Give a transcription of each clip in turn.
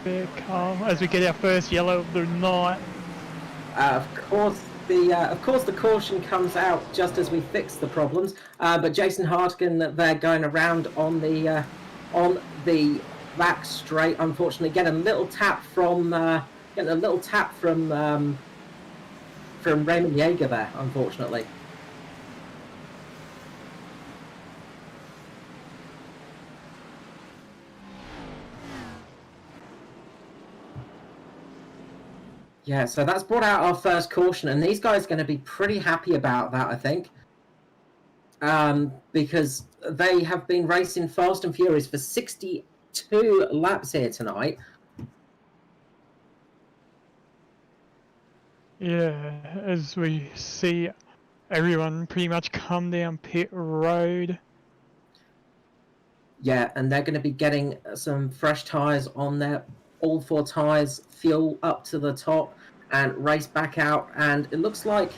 spare car as we get our first yellow of the night. Of course, the caution comes out just as we fix the problems. But Jason Hartigan, they're going around on the back straight. Unfortunately, getting a little tap from Raymond Yeager there. Unfortunately. Yeah, so that's brought out our first caution, and these guys are going to be pretty happy about that, I think. Because they have been racing fast and furious for 62 laps here tonight. Yeah, as we see everyone pretty much come down pit road. Yeah, and they're going to be getting some fresh tyres on there. All 4 tyres, fuel up to the top, and race back out. And it looks like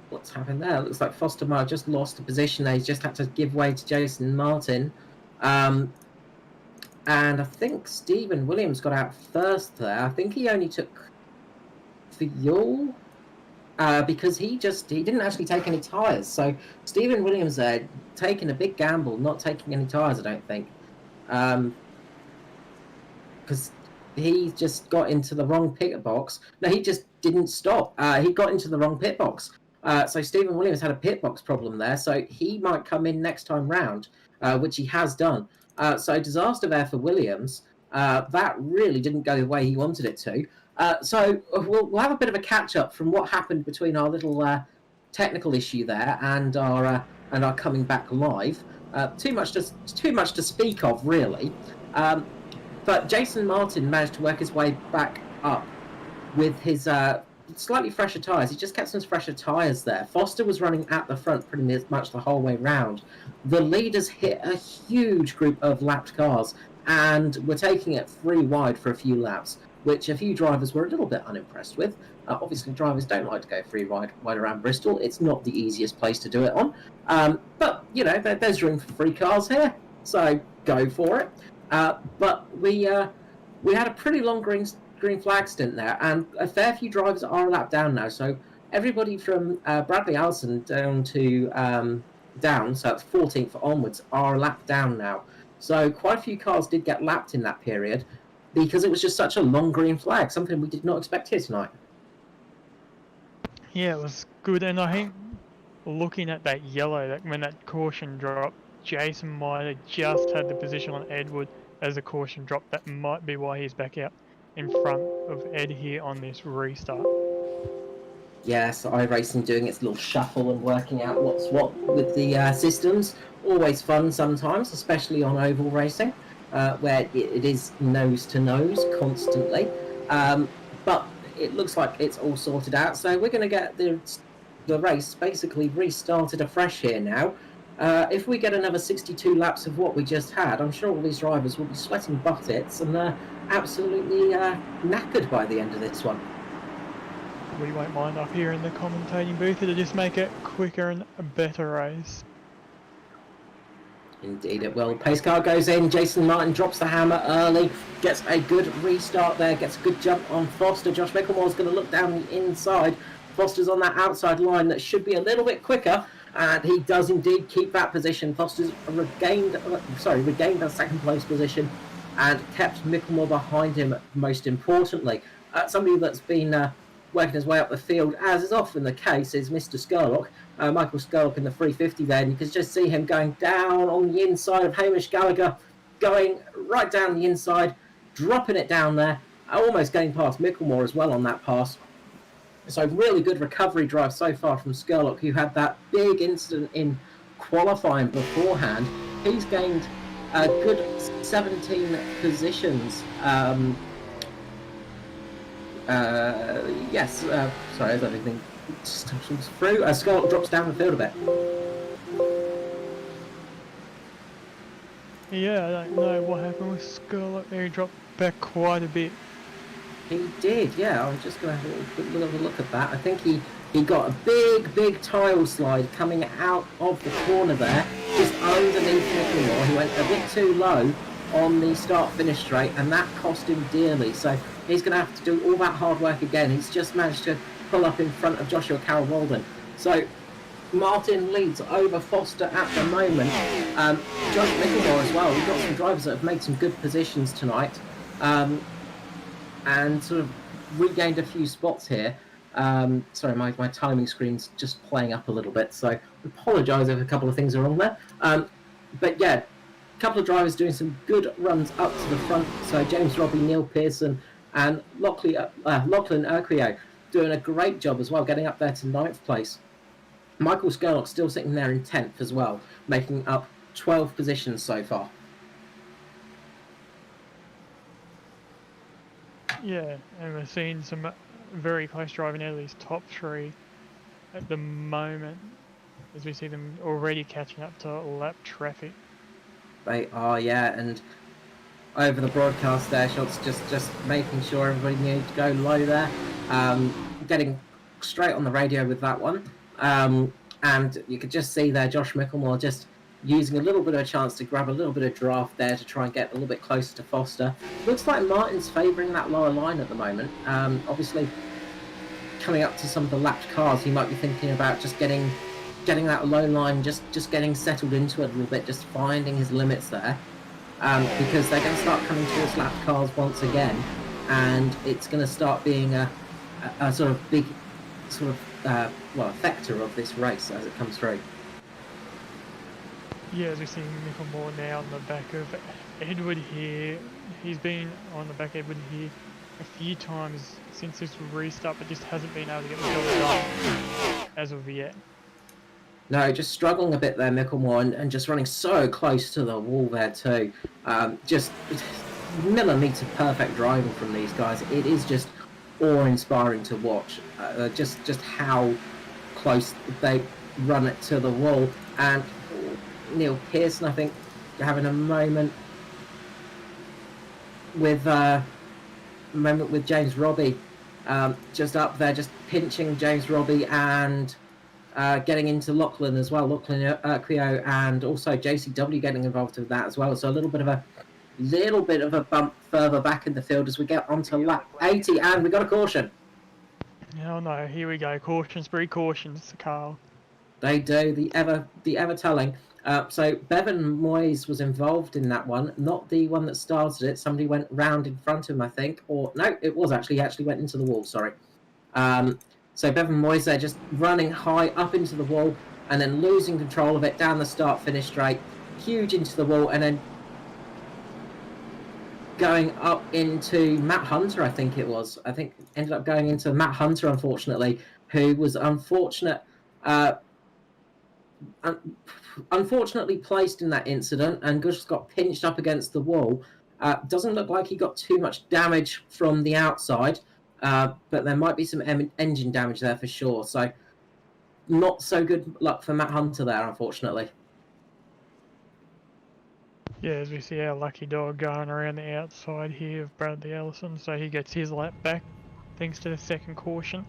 what's happened there? It looks like Foster Meyer just lost a position there. He's just had to give way to Jason Martin. And I think Stephen Williams got out first there. I think he only took fuel because he didn't actually take any tyres. So Stephen Williams there taking a big gamble, not taking any tyres, I don't think. Because he just got into the wrong pit box. No, he just didn't stop. He got into the wrong pit box. So Stephen Williams had a pit box problem there. So he might come in next time round, which he has done. So disaster there for Williams. That really didn't go the way he wanted it to. So we'll have a bit of a catch up from what happened between our little technical issue there and our coming back live. Too much to speak of, really. But Jason Martin managed to work his way back up with his slightly fresher tyres. He just kept some fresher tyres there. Foster was running at the front pretty much the whole way round. The leaders hit a huge group of lapped cars and were taking it 3 wide for a few laps, which a few drivers were a little bit unimpressed with. Obviously, drivers don't like to go 3 wide around Bristol. It's not the easiest place to do it on. But, you know, there's room for 3 cars here, so go for it. But we had a pretty long green flag stint there, and a fair few drivers are a lap down now. So everybody from Bradley Allison down to down, so that's 14th onwards, are a lap down now. So quite a few cars did get lapped in that period because it was just such a long green flag, something we did not expect here tonight. Yeah, it was good, and I think looking at that yellow, when that caution dropped, Jason might have just had the position on Edward as the caution dropped. That might be why he's back out in front of Ed here on this restart. Yes, iRacing doing its little shuffle and working out what's what with the systems. Always fun sometimes, especially on oval racing, where it is nose to nose constantly. But it looks like it's all sorted out. So we're going to get the race basically restarted afresh here now. If we get another 62 laps of what we just had, I'm sure all these drivers will be sweating buckets and they're absolutely knackered by the end of this one. We won't mind up here in the commentating booth. It'll just make it quicker and a better race. Indeed it will. Pace car goes in. Jason Martin drops the hammer early. Gets a good restart there. Gets a good jump on Foster. Josh Micklemore's going to look down the inside. Foster's on that outside line that should be a little bit quicker. And he does indeed keep that position. Foster's regained that second place position and kept Micklemore behind him, most importantly. Somebody that's been working his way up the field, as is often the case, is Mr. Skurlock. Michael Skurlock in the 350 there, and you can just see him going down on the inside of Hamish Gallagher, going right down the inside, dropping it down there, almost getting past Micklemore as well on that pass. So really good recovery drive so far from Skurlock, who had that big incident in qualifying beforehand. He's gained a good 17 positions. Sorry, as everything stumbles through. Skurlock drops down the field a bit. Yeah, I don't know what happened with Skurlock there. He dropped back quite a bit. He did, yeah. I'm just going to have a look at that. I think he got a big tile slide coming out of the corner there, just underneath Micklemore. He went a bit too low, on the start-finish straight, and that cost him dearly. So he's going to have to do all that hard work again. He's just managed to pull up in front of Joshua Carroll-Walden. So Martin leads over Foster at the moment. Josh Mickelmore as well. We've got some drivers that have made some good positions tonight, and sort of regained a few spots here. Sorry, my timing screen's just playing up a little bit, so I apologise if a couple of things are wrong there. But yeah, a couple of drivers doing some good runs up to the front. So James Robbie, Neil Pearson, and Lachlan Urquio doing a great job as well, getting up there to 9th place. Michael Skurlock still sitting there in 10th as well, making up 12 positions so far. Yeah, and we're seeing some very close driving out of these top 3 at the moment, as we see them already catching up to lap traffic. They are, yeah, and over the broadcast there, Schultz just making sure everybody knew to go low there, getting straight on the radio with that one. And you could just see there Josh Mickelmore just using a little bit of a chance to grab a little bit of draft there to try and get a little bit closer to Foster. Looks like Martin's favouring that lower line at the moment. Obviously, coming up to some of the lapped cars, he might be thinking about just getting that low line, just getting settled into it a little bit, just finding his limits there. Because they're going to start coming towards lapped cars once again, and it's going to start being a sort of big sort of factor of this race as it comes through. Yeah, as we see Mickelmore now on the back of Edward here. He's been on the back of Edward here a few times since this restart, but just hasn't been able to get the job done as of yet. No, just struggling a bit there, Mickelmore, and just running so close to the wall there too. Just millimetre perfect driving from these guys. It is just awe-inspiring to watch. Just how close they run it to the wall. And Neil Pearson, I think, having a moment with James Robbie, just up there, just pinching James Robbie and getting into Lachlan as well. Lachlan Urquio and also JCW getting involved with that as well. So a little bit of a bump further back in the field as we get onto lap 80, and we got a caution. Oh no, here we go. Cautions, precautions, Carl. They do, the ever telling. So Bevan Moyes was involved in that one, not the one that started it. Somebody went round in front of him, I think. Or no, it was actually, he actually went into the wall, sorry. So Bevan Moyes there just running high up into the wall and then losing control of it down the start-finish straight. Huge into the wall and then going up into Matt Hunter, I think it was. I think ended up going into Matt Hunter, unfortunately, who was unfortunately placed in that incident and just got pinched up against the wall. Doesn't look like he got too much damage from the outside, but there might be some engine damage there for sure. So not so good luck for Matt Hunter there, unfortunately. Yeah, as we see our lucky dog going around the outside here of Bradley Ellison, so he gets his lap back thanks to the second caution.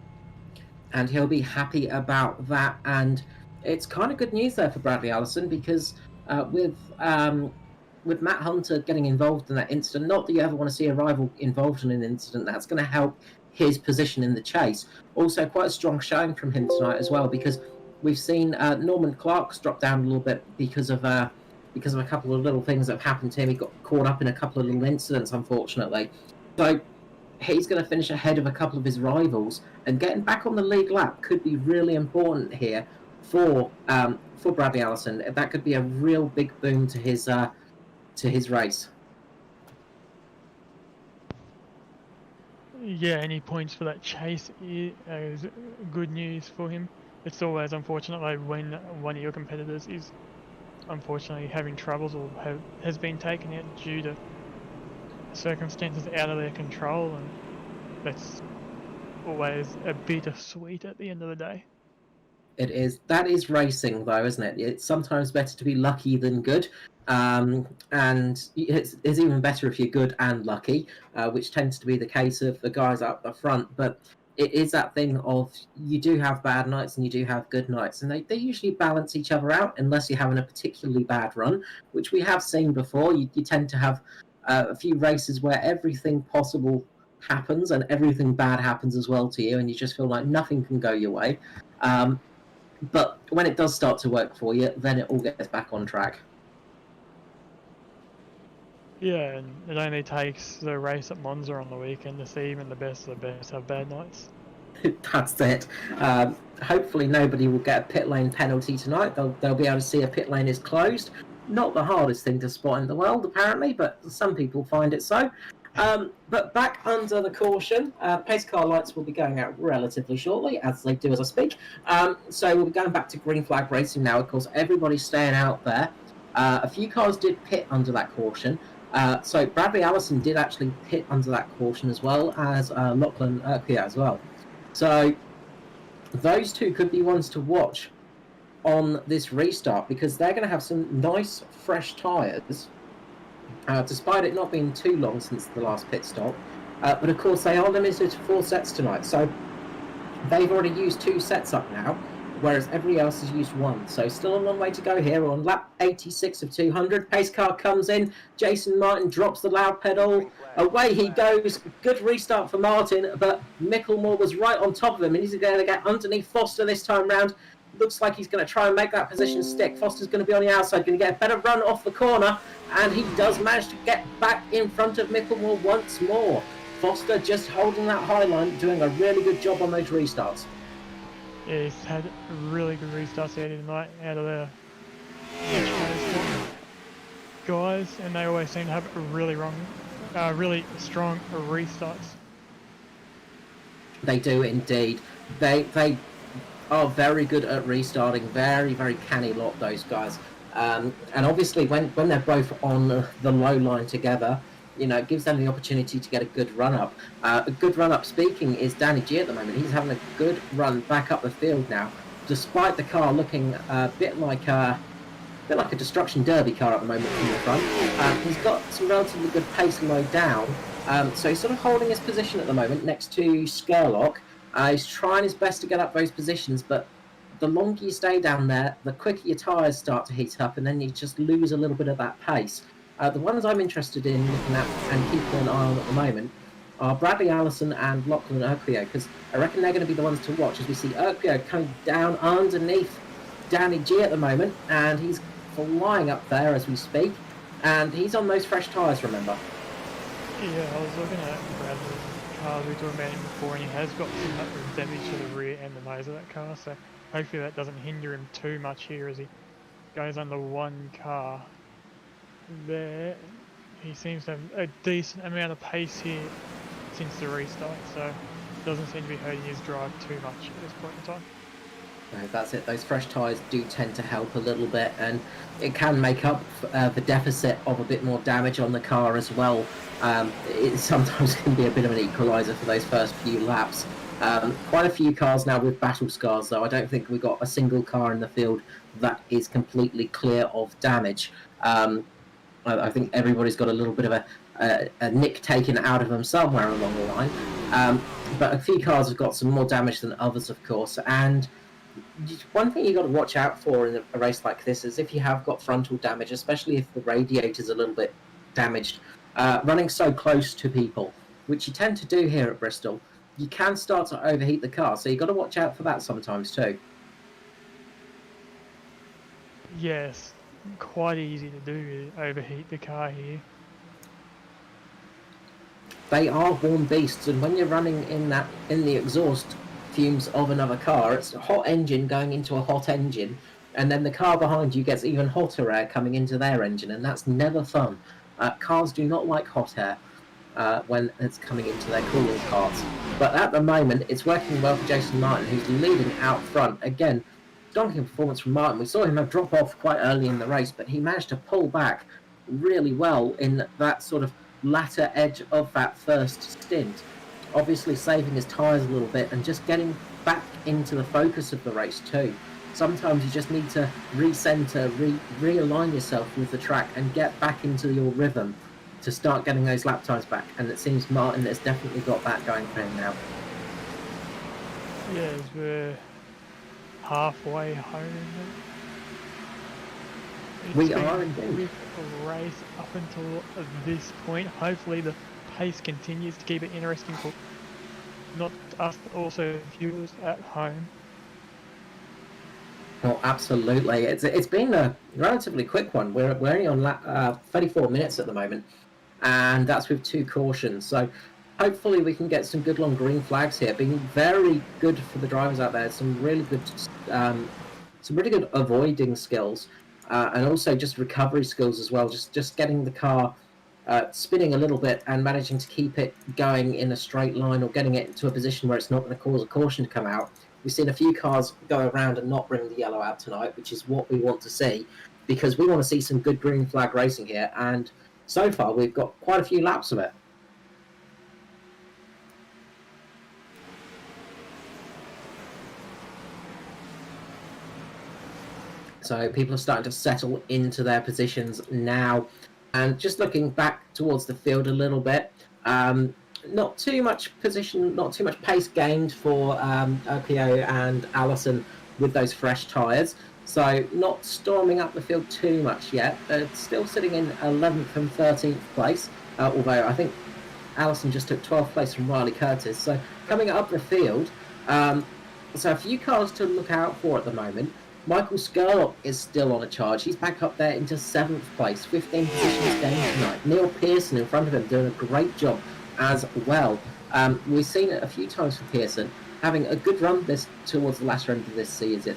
And he'll be happy about that. And it's kind of good news there for Bradley Ellison because with Matt Hunter getting involved in that incident, not that you ever want to see a rival involved in an incident, that's going to help his position in the chase. Also, quite a strong showing from him tonight as well, because we've seen Norman Clark's drop down a little bit because of a couple of little things that have happened to him. He got caught up in a couple of little incidents, unfortunately. So he's going to finish ahead of a couple of his rivals, and getting back on the league lap could be really important here for Bradley Ellison. That could be a real big boom to his race. Yeah, any points for that chase is good news for him. It's always unfortunate though when one of your competitors is unfortunately having troubles or has been taken out due to circumstances out of their control, and that's always a bittersweet at the end of the day. It is. That is racing, though, isn't it? It's sometimes better to be lucky than good, and it's even better if you're good and lucky, which tends to be the case of the guys up the front. But it is that thing of you do have bad nights and you do have good nights, and they usually balance each other out unless you're having a particularly bad run, which we have seen before. You tend to have a few races where everything possible happens and everything bad happens as well to you, and you just feel like nothing can go your way. But when it does start to work for you, then it all gets back on track. Yeah, and it only takes the race at Monza on the weekend to see even the best of the best have bad nights. That's it. Hopefully nobody will get a pit lane penalty tonight. They'll be able to see a pit lane is closed. Not the hardest thing to spot in the world, apparently, but some people find it so. But back under the caution, pace car lights will be going out relatively shortly, as they do as I speak. So we'll be going back to green flag racing now. Of course, everybody's staying out there. A few cars did pit under that caution. So Bradley Allison did actually pit under that caution, as well as Lachlan Urquhart as well. So those two could be ones to watch on this restart, because they're going to have some nice fresh tyres, despite it not being too long since the last pit stop. But of course they are limited to 4 sets tonight, so they've already used 2 sets up now, whereas everybody else has used 1. So still a long way to go here. We're on lap 86 of 200. Pace car comes in. Jason Martin drops the loud pedal. Away he goes. Good restart for Martin, but Micklemore was right on top of him, and he's going to get underneath Foster this time round. Looks like he's going to try and make that position stick. Foster's going to be on the outside, going to get a better run off the corner, and he does manage to get back in front of Micklemore once more. Foster just holding that high line, doing a really good job on those restarts. Yeah, he's had really good restarts out tonight out of the guys, and they always seem to have really strong restarts. They do indeed. They are very good at restarting. Very, very canny lot, those guys. And obviously, when they're both on the low line together, you know, it gives them the opportunity to get a good run up. A good run up, speaking, is Danny G at the moment. He's having a good run back up the field now, despite the car looking a bit like a destruction derby car at the moment from the front. He's got some relatively good pace low down, so he's sort of holding his position at the moment next to Skurlock. He's trying his best to get up those positions, but the longer you stay down there, the quicker your tyres start to heat up, and then you just lose a little bit of that pace. The ones I'm interested in looking at and keeping an eye on at the moment are Bradley Allison and Lachlan Urquhart, because I reckon they're going to be the ones to watch, as we see Urquhart coming down underneath Danny G at the moment, and he's flying up there as we speak, and he's on those fresh tyres, remember? Yeah, I was looking at Bradley's car, we were talking about him before, and he has got some damage to the rear and the nose of that car, so hopefully that doesn't hinder him too much here as he goes under one car. There, he seems to have a decent amount of pace here since the restart, so doesn't seem to be hurting his drive too much at this point in time. No, that's it. Those fresh tyres do tend to help a little bit, and it can make up the deficit of a bit more damage on the car as well. It sometimes can be a bit of an equaliser for those first few laps. Quite a few cars now with battle scars, though. I don't think we've got a single car in the field that is completely clear of damage. I think everybody's got a little bit of a nick taken out of them somewhere along the line. But a few cars have got some more damage than others, of course. And one thing you've got to watch out for in a race like this is if you have got frontal damage, especially if the radiator's a little bit damaged, running so close to people, which you tend to do here at Bristol, you can start to overheat the car. So you've got to watch out for that sometimes too. Yes, quite easy to do, overheat the car here. They are warm beasts, and when you're running in the exhaust fumes of another car, it's a hot engine going into a hot engine, and then the car behind you gets even hotter air coming into their engine, and that's never fun. Cars do not like hot air when it's coming into their cooling parts. But at the moment, it's working well for Jason Martin, who's leading out front. Again, donkey performance from Martin. We saw him have drop off quite early in the race, but he managed to pull back really well in that sort of latter edge of that first stint. Obviously saving his tyres a little bit and just getting back into the focus of the race too. Sometimes you just need to recenter, realign yourself with the track and get back into your rhythm to start getting those lap times back. And it seems Martin has definitely got that going for him now. Yeah, as we're halfway home. It's We been are a indeed. quick race up until this point. Hopefully the pace continues to keep it interesting for not us, but also viewers at home. Well, absolutely. It's been a relatively quick one. We're only on 34 minutes at the moment, and that's with 2 cautions. So hopefully we can get some good long green flags here. Being very good for the drivers out there. Some really good avoiding skills, and also just recovery skills as well. Just getting the car spinning a little bit and managing to keep it going in a straight line, or getting it into a position where it's not going to cause a caution to come out. We've seen a few cars go around and not bring the yellow out tonight, which is what we want to see, because we want to see some good green flag racing here. And so far, we've got quite a few laps of it. So people are starting to settle into their positions now. And just looking back towards the field a little bit, not too much position, not too much pace gained for Okio and Allison with those fresh tyres. So not storming up the field too much yet. Still sitting in 11th and 13th place, although I think Allison just took 12th place from Riley Curtis. So coming up the field, so a few cars to look out for at the moment. Michael Skurlock is still on a charge. He's back up there into 7th place, 15 positions gained tonight. Neil Pearson in front of him doing a great job as well. We've seen it a few times for Pearson, having a good run towards the latter end of this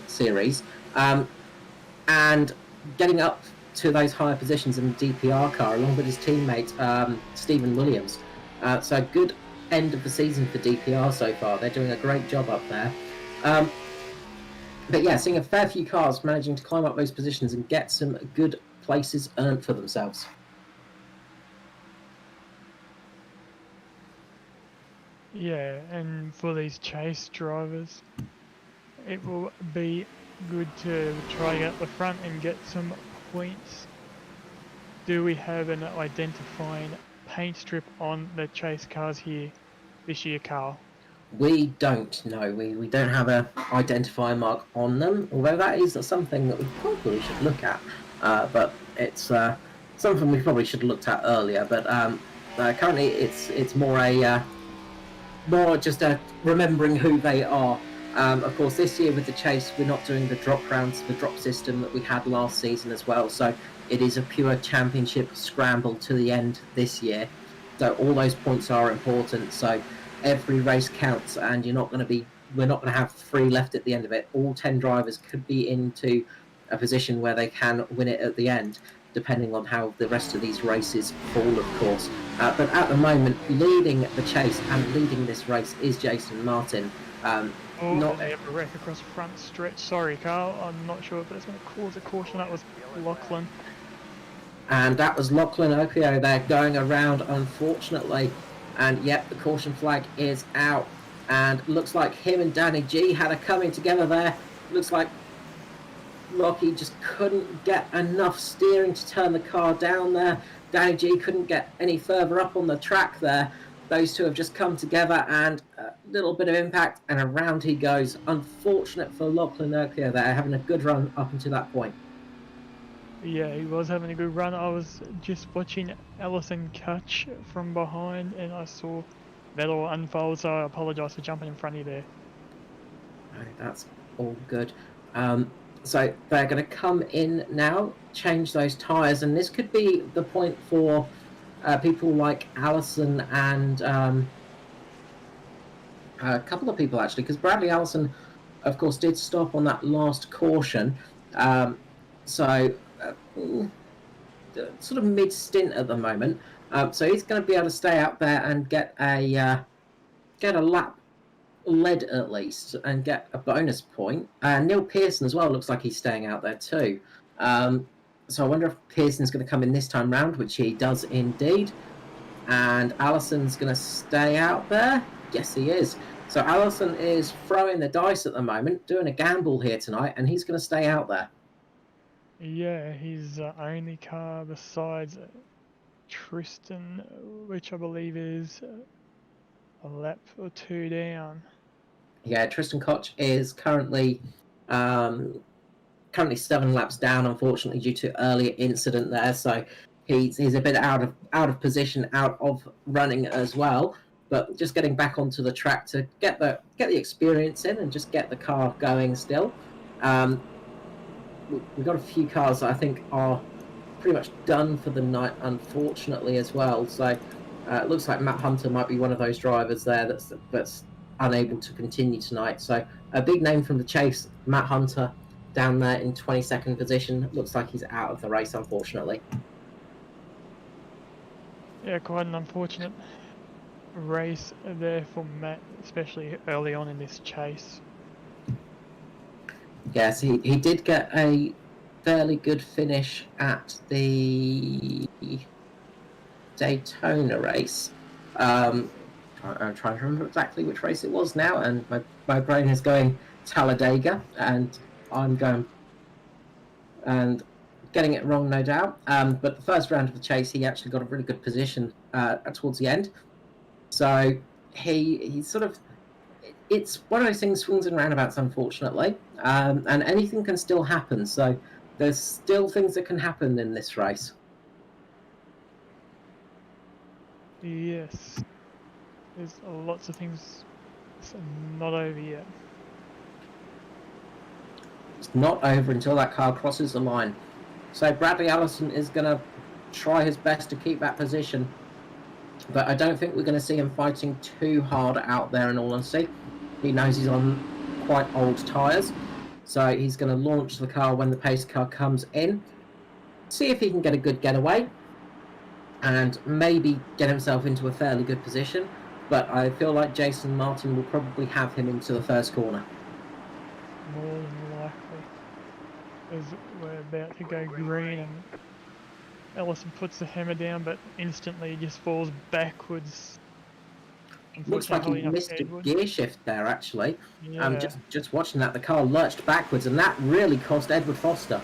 series, and getting up to those higher positions in the DPR car along with his teammate Stephen Williams. So a good end of the season for DPR so far. They're doing a great job up there. But yeah, seeing a fair few cars managing to climb up those positions and get some good places earned for themselves. Yeah, and for these chase drivers, it will be good to try out the front and get some points. Do we have an identifying paint strip on the chase cars here this year, Carl? We don't know. We don't have a identifier mark on them, although that is something that we probably should look at. But it's something we probably should have looked at earlier. But currently, it's more just remembering who they are. Of course, this year with the chase, we're not doing the drop rounds, the drop system that we had last season as well. So it is a pure championship scramble to the end this year. So all those points are important. So every race counts, and we're not going to have 3 left at the end of it. All 10 drivers could be into a position where they can win it at the end, depending on how the rest of these races fall, of course. But at the moment, leading the chase and leading this race is Jason Martin. They have a wreck across the front stretch. Sorry, Carl, I'm not sure if that's going to cause a caution. That was Lachlan. And that was Lachlan Okio there going around, unfortunately. And yep, the caution flag is out. And looks like him and Danny G had a coming together there. Looks like Lockie just couldn't get enough steering to turn the car down there. Danny G couldn't get any further up on the track there. Those two have just come together, and a little bit of impact, and around he goes. Unfortunate for Lachlan Okio there, having a good run up until that point. Yeah, he was having a good run. I was just watching Allison catch from behind, and I saw that all unfold, so I apologise for jumping in front of you there. That's all good. So they're going to come in now, change those tyres, and this could be the point for people like Allison and a couple of people actually, because Bradley Allison, of course, did stop on that last caution. So sort of mid stint at the moment. So he's going to be able to stay out there and get a lap led at least and get a bonus point. Neil Pearson as well looks like he's staying out there too. So I wonder if Pearson's going to come in this time round, which he does indeed. And Allison's going to stay out there. Yes, he is. So Allison is throwing the dice at the moment, doing a gamble here tonight, and he's going to stay out there. Yeah, his only car besides Tristan, which I believe is a lap or 2 down. Yeah, Tristan Koch is currently 7 laps down, unfortunately, due to earlier incident there. So he's a bit out of position, out of running as well. But just getting back onto the track to get the experience in and just get the car going still. We've got a few cars that I think are pretty much done for the night, unfortunately, as well. So it looks like Matt Hunter might be one of those drivers there that's unable to continue tonight. So a big name from the chase, Matt Hunter, down there in 22nd position. Looks like he's out of the race, unfortunately. Yeah, quite an unfortunate race there for Matt, especially early on in this chase. Yes, he did get a fairly good finish at the Daytona race. I'm trying to remember exactly which race it was now, and my brain is going Talladega, and I'm going and getting it wrong, no doubt. But the first round of the chase, he actually got a really good position towards the end. So he sort of, it's one of those things, swings and roundabouts, unfortunately, and anything can still happen. So there's still things that can happen in this race. Yes, there's lots of things. It's not over yet. It's not over until that car crosses the line. So Bradley Allison is going to try his best to keep that position, but I don't think we're going to see him fighting too hard out there, in all honesty. He knows he's on quite old tyres, so he's going to launch the car when the pace car comes in, see if he can get a good getaway, and maybe get himself into a fairly good position. But I feel like Jason Martin will probably have him into the first corner. More than likely, as we're about to go green and Ellison puts the hammer down, but instantly just falls backwards. Looks like he missed a gear shift there, actually. Yeah. Just watching that, the car lurched backwards, and that really cost Edward Foster.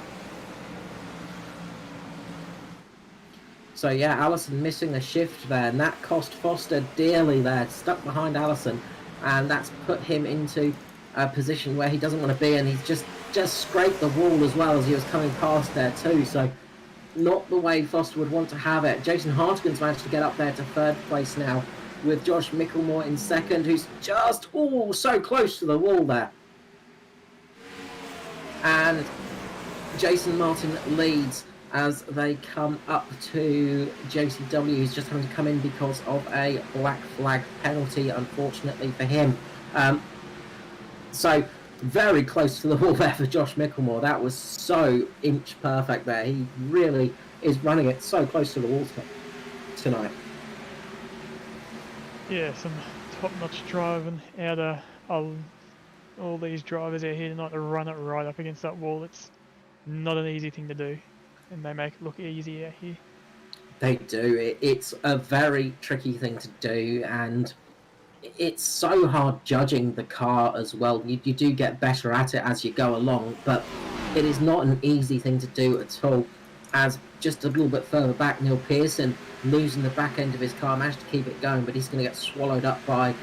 So yeah, Allison missing a shift there, and that cost Foster dearly there, stuck behind Allison, and that's put him into a position where he doesn't want to be, and he's just scraped the wall as well as he was coming past there too. So not the way Foster would want to have it. Jason Hartigan's managed to get up there to third place now, with Josh Micklemore in second, who's just so close to the wall there. And Jason Martin leads as they come up to JCW, who's just having to come in because of a black flag penalty, unfortunately for him. So very close to the wall there for Josh Micklemore. That was so inch perfect there. He really is running it so close to the wall tonight. Yeah, some top-notch driving out of all these drivers out here tonight to run it right up against that wall. It's not an easy thing to do, and they make it look easy out here. They do. It's a very tricky thing to do, and it's so hard judging the car as well. You do get better at it as you go along, but it is not an easy thing to do at all. As just a little bit further back, Neil Pearson, losing the back end of his car, managed to keep it going, but he's going to get swallowed up by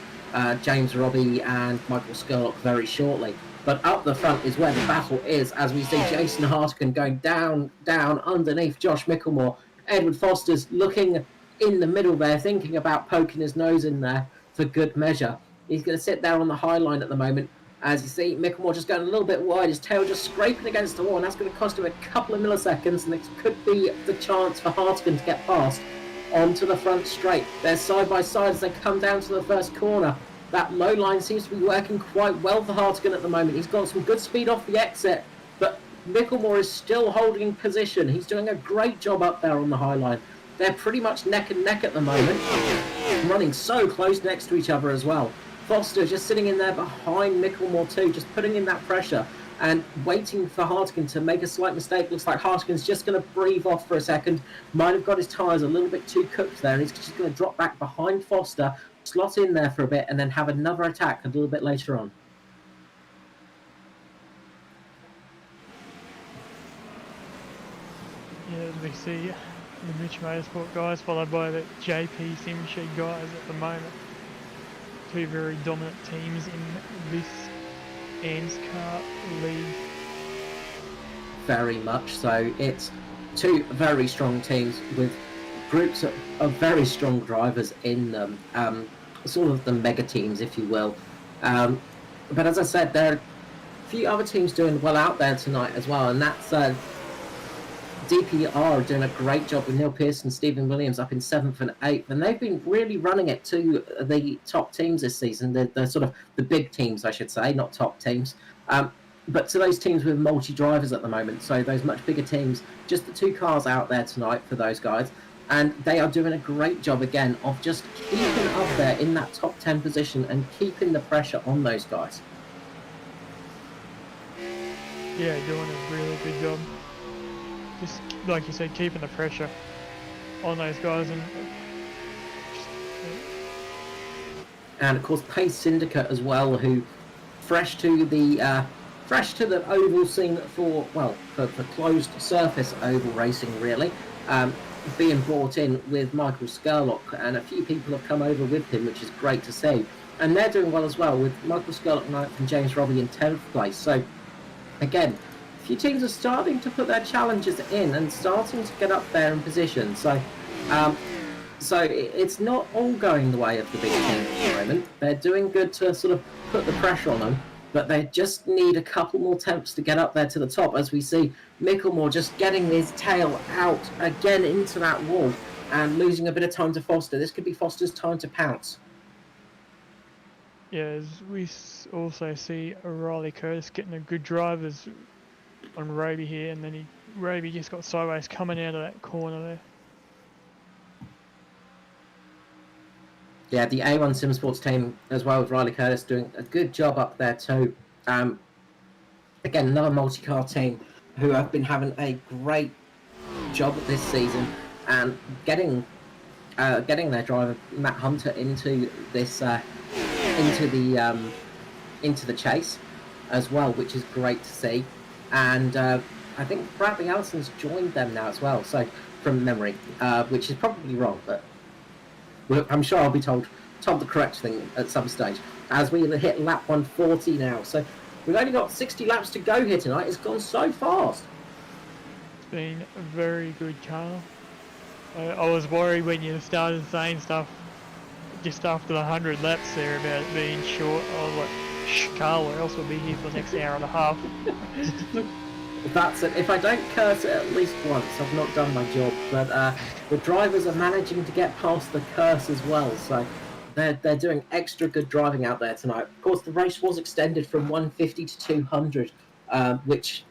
James Robbie and Michael Skurlock very shortly. But up the front is where the battle is, as we see Jason Hartigan going down underneath Josh Micklemore. Edward Foster's looking in the middle there, thinking about poking his nose in there for good measure. He's going to sit there on the high line at the moment. As you see, Micklemore just going a little bit wide, his tail just scraping against the wall, and that's going to cost him a couple of milliseconds, and it could be the chance for Hartigan to get past onto the front straight. They're side by side as they come down to the first corner. That low line seems to be working quite well for Hartigan at the moment. He's got some good speed off the exit, but Micklemore is still holding position. He's doing a great job up there on the high line. They're pretty much neck and neck at the moment, running so close next to each other as well. Foster just sitting in there behind Micklemore too, just putting in that pressure and waiting for Hartigan to make a slight mistake. Looks like Hartigan's just going to breathe off for a second. Might have got his tyres a little bit too cooked there, and he's just going to drop back behind Foster, slot in there for a bit, and then have another attack a little bit later on. Yeah, as we see the Mitch Motorsport guys followed by the JP Simshed guys at the moment. two very dominant teams in this ANZCAR league. Very much so. It's two very strong teams with groups of very strong drivers in them, sort of the mega teams, if you will. But as I said, there are a few other teams doing well out there tonight as well, and that's DPR doing a great job with Neil Pearson, Stephen Williams up in 7th and 8th, and they've been really running it to the top teams this season, the sort of the big teams, I should say, not top teams. But to those teams with multi-drivers at the moment, so those much bigger teams, just the two cars out there tonight for those guys, and they are doing a great job again of just keeping up there in that top 10 position and keeping the pressure on those guys. Yeah, doing a really good job. Just like you said, keeping the pressure on those guys, and of course Pace Syndicate as well, who fresh to the oval scene for closed surface oval racing, really, being brought in with Michael Skurlock, and a few people have come over with him, which is great to see, and they're doing well as well, with Michael Skurlock 9th and James Robbie in 10th place. So again, a few teams are starting to put their challenges in and starting to get up there in position. So it's not all going the way of the big teams at the moment. They're doing good to sort of put the pressure on them, but they just need a couple more attempts to get up there to the top, as we see Micklemore just getting his tail out again into that wall and losing a bit of time to Foster. This could be Foster's time to pounce. yeah, as we also see Riley Curtis getting a good drive on Roby here, and then Roby just got sideways coming out of that corner there. Yeah, the A1 Sim Sports team as well, with Riley Curtis doing a good job up there too. Again, another multi-car team who have been having a great job this season and getting their driver Matt Hunter into this into the chase as well, which is great to see. And I think Bradley Allison's joined them now as well, so from memory, which is probably wrong, but I'm sure I'll be told the correct thing at some stage, as we hit lap 140 now. So we've only got 60 laps to go here tonight. It's gone so fast. It's been a very good car. I was worried when you started saying stuff just after the 100 laps there about it being short. I was like, shh, Carl, or else we'll be here for the next hour and a half. That's it. If I don't curse it at least once, I've not done my job. But the drivers are managing to get past the curse as well, so they're doing extra good driving out there tonight. Of course, the race was extended from 150 to 200, which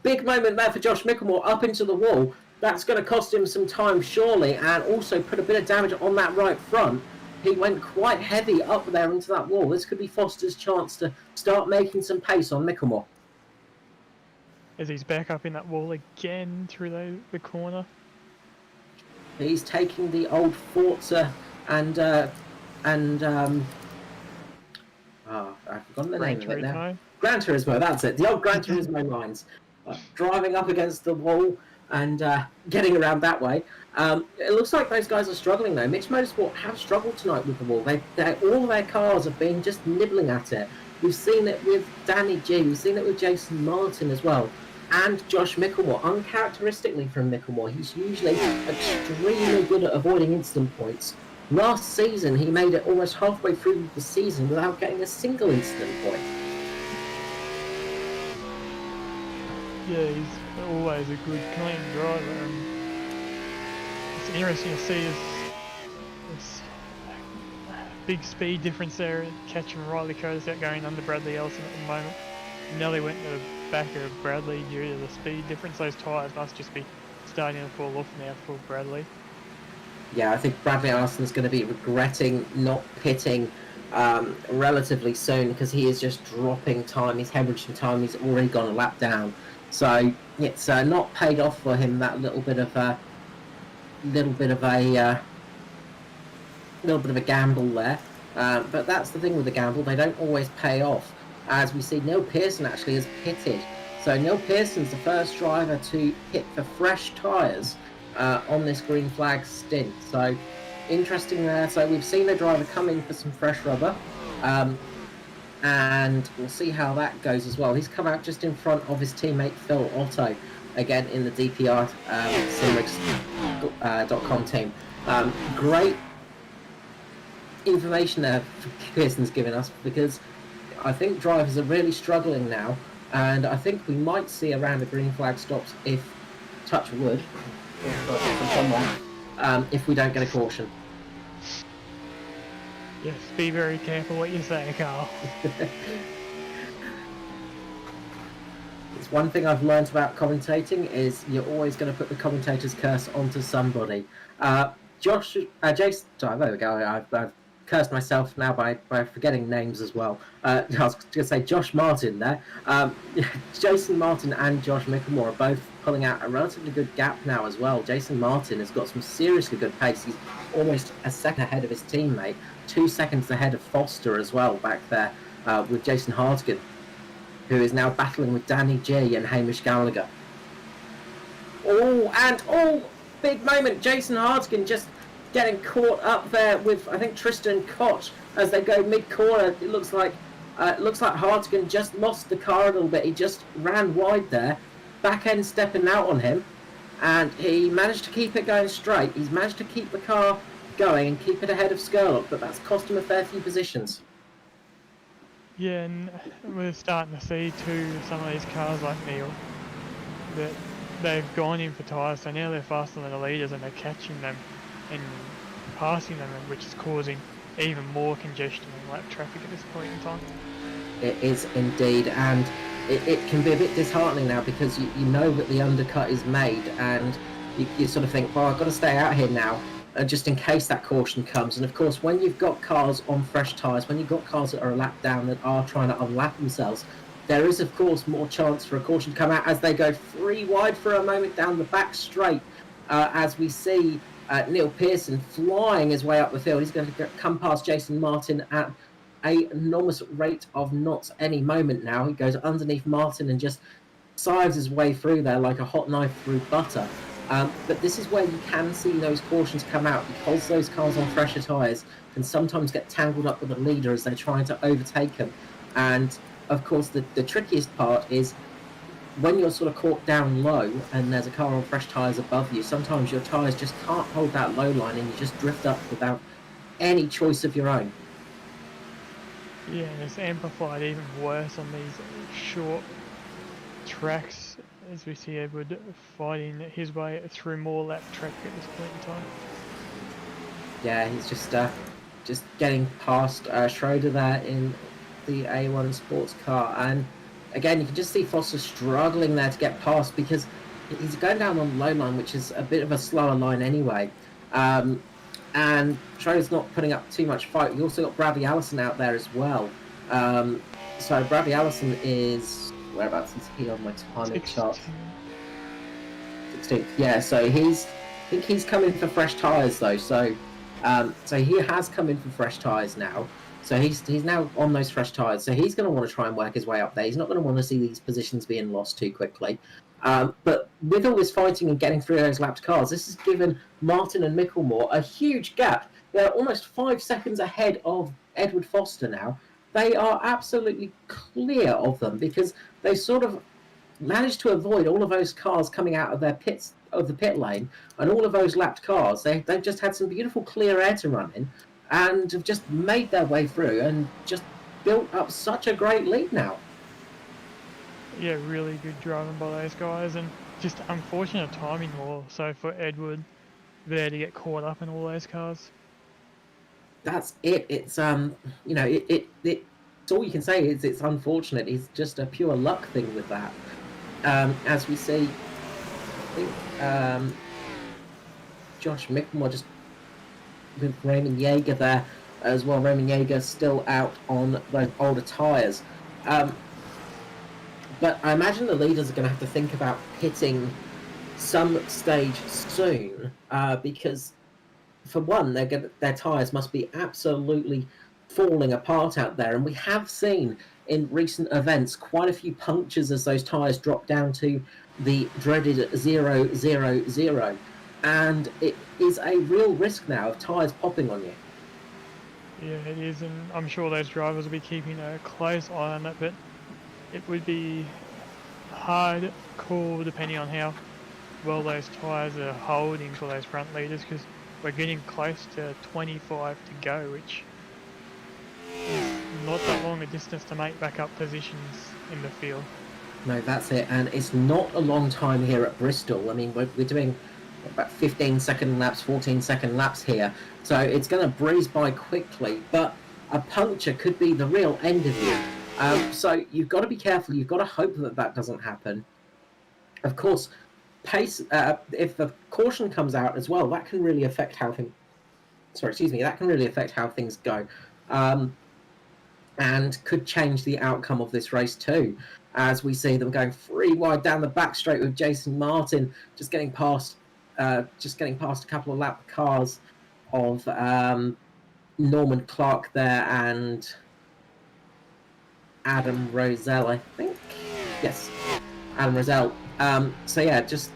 big moment there for Josh Micklemore up into the wall. That's going to cost him some time, surely, and also put a bit of damage on that right front. He went quite heavy up there into that wall. This could be Foster's chance to start making some pace on Micklemore. As he's back up in that wall again through the corner. He's taking the old Forza and I've forgotten the name of it now. Gran Turismo, that's it. The old Gran Turismo lines. Driving up against the wall and getting around that way. It looks like those guys are struggling though. Mixed Motorsport have struggled tonight with the wall. All their cars have been just nibbling at it. We've seen it with Danny G. We've seen it with Jason Martin as well. And Josh Micklemore, uncharacteristically from Micklemore, he's usually extremely good at avoiding incident points. Last season, he made it almost halfway through the season without getting a single incident point. Yeah, he's always a good, clean driver. And it's interesting to see this big speed difference there, catching Riley Curtis out going under Bradley Ellison at the moment. Nearly went to the back of Bradley due to the speed difference. Those tyres must just be starting to fall off now for Bradley. Yeah, I think Bradley Allison's going to be regretting not pitting relatively soon, because he is just dropping time. He's hemorrhaging time. He's already gone a lap down. So it's not paid off for him, that little bit of a gamble there. But that's the thing with the gamble, they don't always pay off. As we see, Neil Pearson actually has pitted. So Neil Pearson's the first driver to pit for fresh tyres on this green flag stint. So interesting there. So we've seen a driver come in for some fresh rubber, and we'll see how that goes as well. He's come out just in front of his teammate Phil Otto, again in the DPR Simrigs.com team. Great information there Pearson's given us, because I think drivers are really struggling now, and I think we might see a round of green flag stops if, touch wood, from someone, if we don't get a caution. Yes, be very careful what you say, Carl. It's one thing I've learned about commentating is you're always going to put the commentator's curse onto somebody. Jason, there we go. I've cursed myself now by forgetting names as well. I was going to say Josh Martin there. Jason Martin and Josh Micklemore are both pulling out a relatively good gap now as well. Jason Martin has got some seriously good pace. He's almost a second ahead of his teammate, 2 seconds ahead of Foster as well back there with Jason Hartigan, who is now battling with Danny G and Hamish Gallagher. Big moment. Jason Hartigan just getting caught up there with, I think, Tristan Koch as they go mid-corner. It looks like Hartigan just lost the car a little bit. He just ran wide there, back end stepping out on him, and he managed to keep it going straight. He's managed to keep the car going and keep it ahead of Skurlock, but that's cost him a fair few positions. Yeah, and we're starting to see too some of these cars like Neil that they've gone in for tyres, so now they're faster than the leaders and they're catching them and passing them, which is causing even more congestion in lap traffic at this point in time. It is indeed, and it can be a bit disheartening now, because you know that the undercut is made, and you sort of think, well, I've got to stay out here now, just in case that caution comes. And of course, when you've got cars on fresh tyres, when you've got cars that are a lap down that are trying to unlap themselves, there is of course more chance for a caution to come out as they go 3 wide for a moment down the back straight, as we see Neil Pearson flying his way up the field. He's going to come past Jason Martin at an enormous rate of knots any moment now. He goes underneath Martin and just sives his way through there like a hot knife through butter. But this is where you can see those cautions come out, because those cars on fresher tyres can sometimes get tangled up with the leader as they're trying to overtake him. And of course, the trickiest part is when you're sort of caught down low and there's a car on fresh tyres above you, sometimes your tyres just can't hold that low line and you just drift up without any choice of your own. Yeah, and it's amplified even worse on these short tracks, as we see Edward fighting his way through more lap traffic at this point in time. Yeah, he's just getting past Schroeder there in the A1 sports car, and again you can just see Foster struggling there to get past, because he's going down on the low line, which is a bit of a slower line anyway, and Schroeder's not putting up too much fight. We also got Bradley Allison out there as well, so Bradley Allison is, whereabouts is he on my timing chart? 16th. Yeah, so I think he's coming for fresh tyres though, so he has come in for fresh tyres now. So he's now on those fresh tyres. So he's going to want to try and work his way up there. He's not going to want to see these positions being lost too quickly. But with all this fighting and getting through those lapped cars, this has given Martin and Micklemore a huge gap. They're almost 5 seconds ahead of Edward Foster now. They are absolutely clear of them, because they sort of managed to avoid all of those cars coming out of their pits, of the pit lane, and all of those lapped cars. They've just had some beautiful clear air to run in, and have just made their way through and just built up such a great lead now. Yeah, really good driving by those guys, and just unfortunate timing also for Edward there to get caught up in all those cars. That's it. It's you know, it's all you can say is it's unfortunate. It's just a pure luck thing with that. As we see, I think Josh Micklemore just with Raymond Yeager there as well. Raymond Yeager still out on those older tyres. But I imagine the leaders are going to have to think about pitting some stage soon, because for one, their tyres must be absolutely falling apart out there. And we have seen in recent events quite a few punctures as those tyres drop down to the dreaded 0-0-0. and it is a real risk now of tyres popping on you. Yeah, it is, and I'm sure those drivers will be keeping a close eye on that, but it would be hard call depending on how well those tyres are holding for those front leaders, because we're getting close to 25 to go, which is not that long a distance to make back up positions in the field. No, that's it, and it's not a long time here at Bristol. I mean, we're doing about 15-second laps, 14-second laps here, so it's going to breeze by quickly, but a puncture could be the real end of you. So you've got to be careful. You've got to hope that that doesn't happen. Of course, pace. If the caution comes out as well, that can really affect how things. Sorry, excuse me. That can really affect how things go, and could change the outcome of this race too. As we see them going 3 wide down the back straight with Jason Martin just getting past a couple of lap cars of Norman Clark there and Adam Rosell, I think. Yes, Adam Rosell. So yeah, just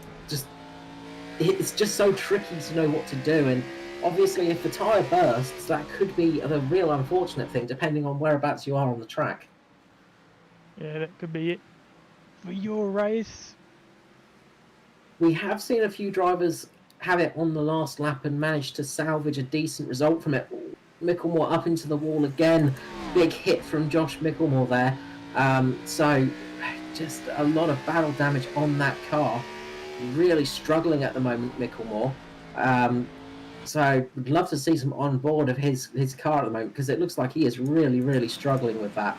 it's just so tricky to know what to do, and obviously if the tyre bursts, that could be a real unfortunate thing depending on whereabouts you are on the track. Yeah, that could be it for your race. We have seen a few drivers have it on the last lap and manage to salvage a decent result from it. Micklemore up into the wall again. Big hit from Josh Micklemore there. So just a lot of battle damage on that car. Really struggling at the moment, Micklemore. So would love to see some on board of his car at the moment, because it looks like he is really, really struggling with that.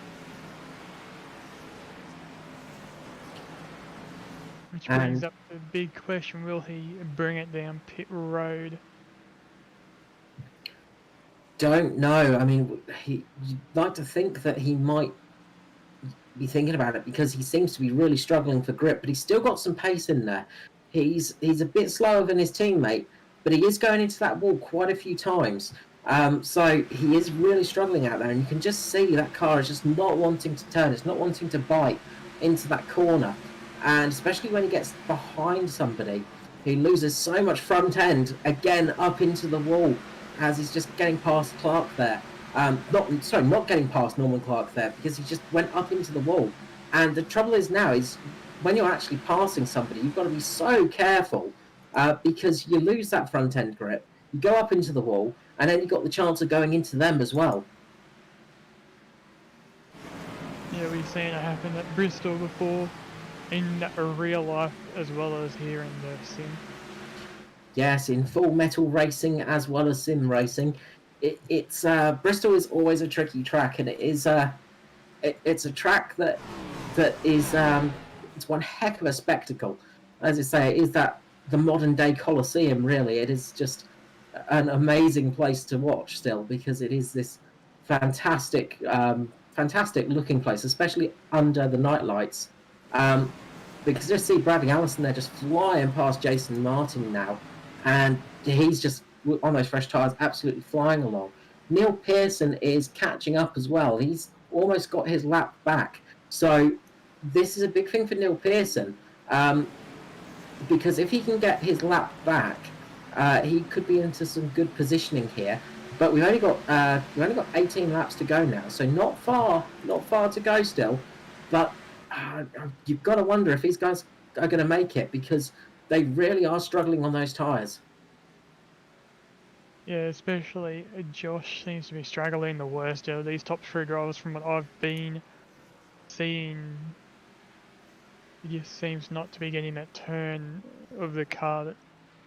Which brings up the big question, will he bring it down pit road? Don't know. I mean, you'd like to think that he might be thinking about it, because he seems to be really struggling for grip, but he's still got some pace in there. He's a bit slower than his teammate, but he is going into that wall quite a few times. So he is really struggling out there, and you can just see that car is just not wanting to turn. It's not wanting to bite into that corner. And especially when he gets behind somebody, he loses so much front end, again up into the wall, as he's just getting past Clark there. Not getting past Norman Clark there, because he just went up into the wall. And the trouble is now is when you're actually passing somebody, you've got to be so careful, because you lose that front end grip, you go up into the wall, and then you've got the chance of going into them as well. Yeah, we've seen it happen at Bristol before, in real life as well as here in the sim. Yes, in full metal racing as well as sim racing. It's Bristol is always a tricky track, and it's a track that is it's one heck of a spectacle. As I say, it is the modern day Colosseum. Really, it is just an amazing place to watch still, because it is this fantastic looking place, especially under the night lights. Because just see Bradley Allison there just flying past Jason Martin now, and he's just on those fresh tyres absolutely flying along. Neil Pearson is catching up as well. He's almost got his lap back. So this is a big thing for Neil Pearson, because if he can get his lap back, he could be into some good positioning here. But we've only got 18 laps to go now, so not far to go still. But you've got to wonder if these guys are going to make it, because they really are struggling on those tyres. Yeah, especially Josh seems to be struggling the worst out of these top 3 drivers from what I've been seeing. He just seems not to be getting that turn of the car that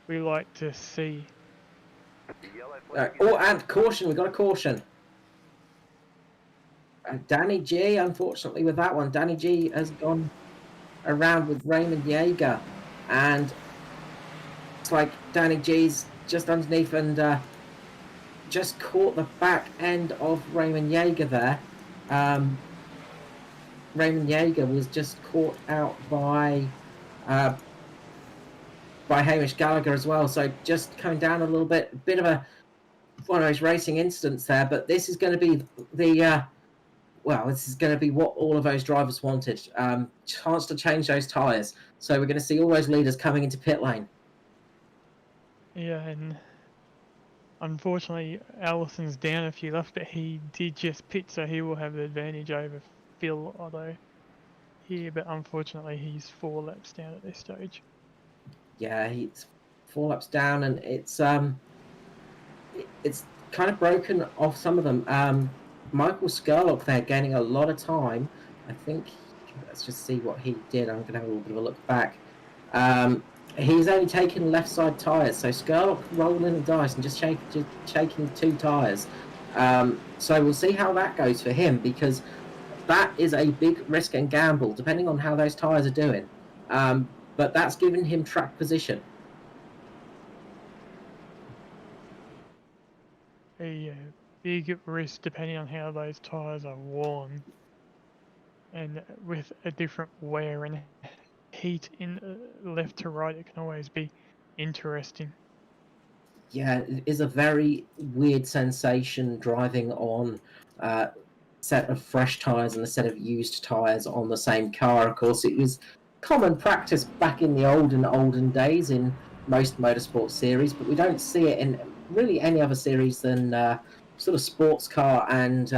we like to see. And caution, we got a caution. Danny G, unfortunately, with that one. Danny G has gone around with Raymond Yeager, and it's like Danny G's just underneath and just caught the back end of Raymond Yeager there. Raymond Yeager was just caught out by Hamish Gallagher as well, so just coming down a little bit, a bit of one of those racing incidents there, but this is going to be this is going to be what all of those drivers wanted. Chance to change those tyres. So we're going to see all those leaders coming into pit lane. Yeah, and unfortunately Allison's down a few left, but he did just pit, so he will have the advantage over Phil Otto here, but unfortunately he's 4 laps down at this stage. Yeah, he's 4 laps down, and it's kind of broken off some of them. Michael Skurlock there gaining a lot of time. I think, let's just see what he did. I'm going to have a little bit of a look back. He's only taken left side tyres, so Skurlock rolling the dice and just shaking 2 tyres. So we'll see how that goes for him, because that is a big risk and gamble, depending on how those tyres are doing. But that's given him track position. A big risk depending on how those tyres are worn, and with a different wear and heat in left to right, it can always be interesting. Yeah, it is a very weird sensation driving on a set of fresh tyres and a set of used tyres on the same car. Of course, it was common practice back in the olden days in most motorsport series, but we don't see it in really any other series than sort of sports car and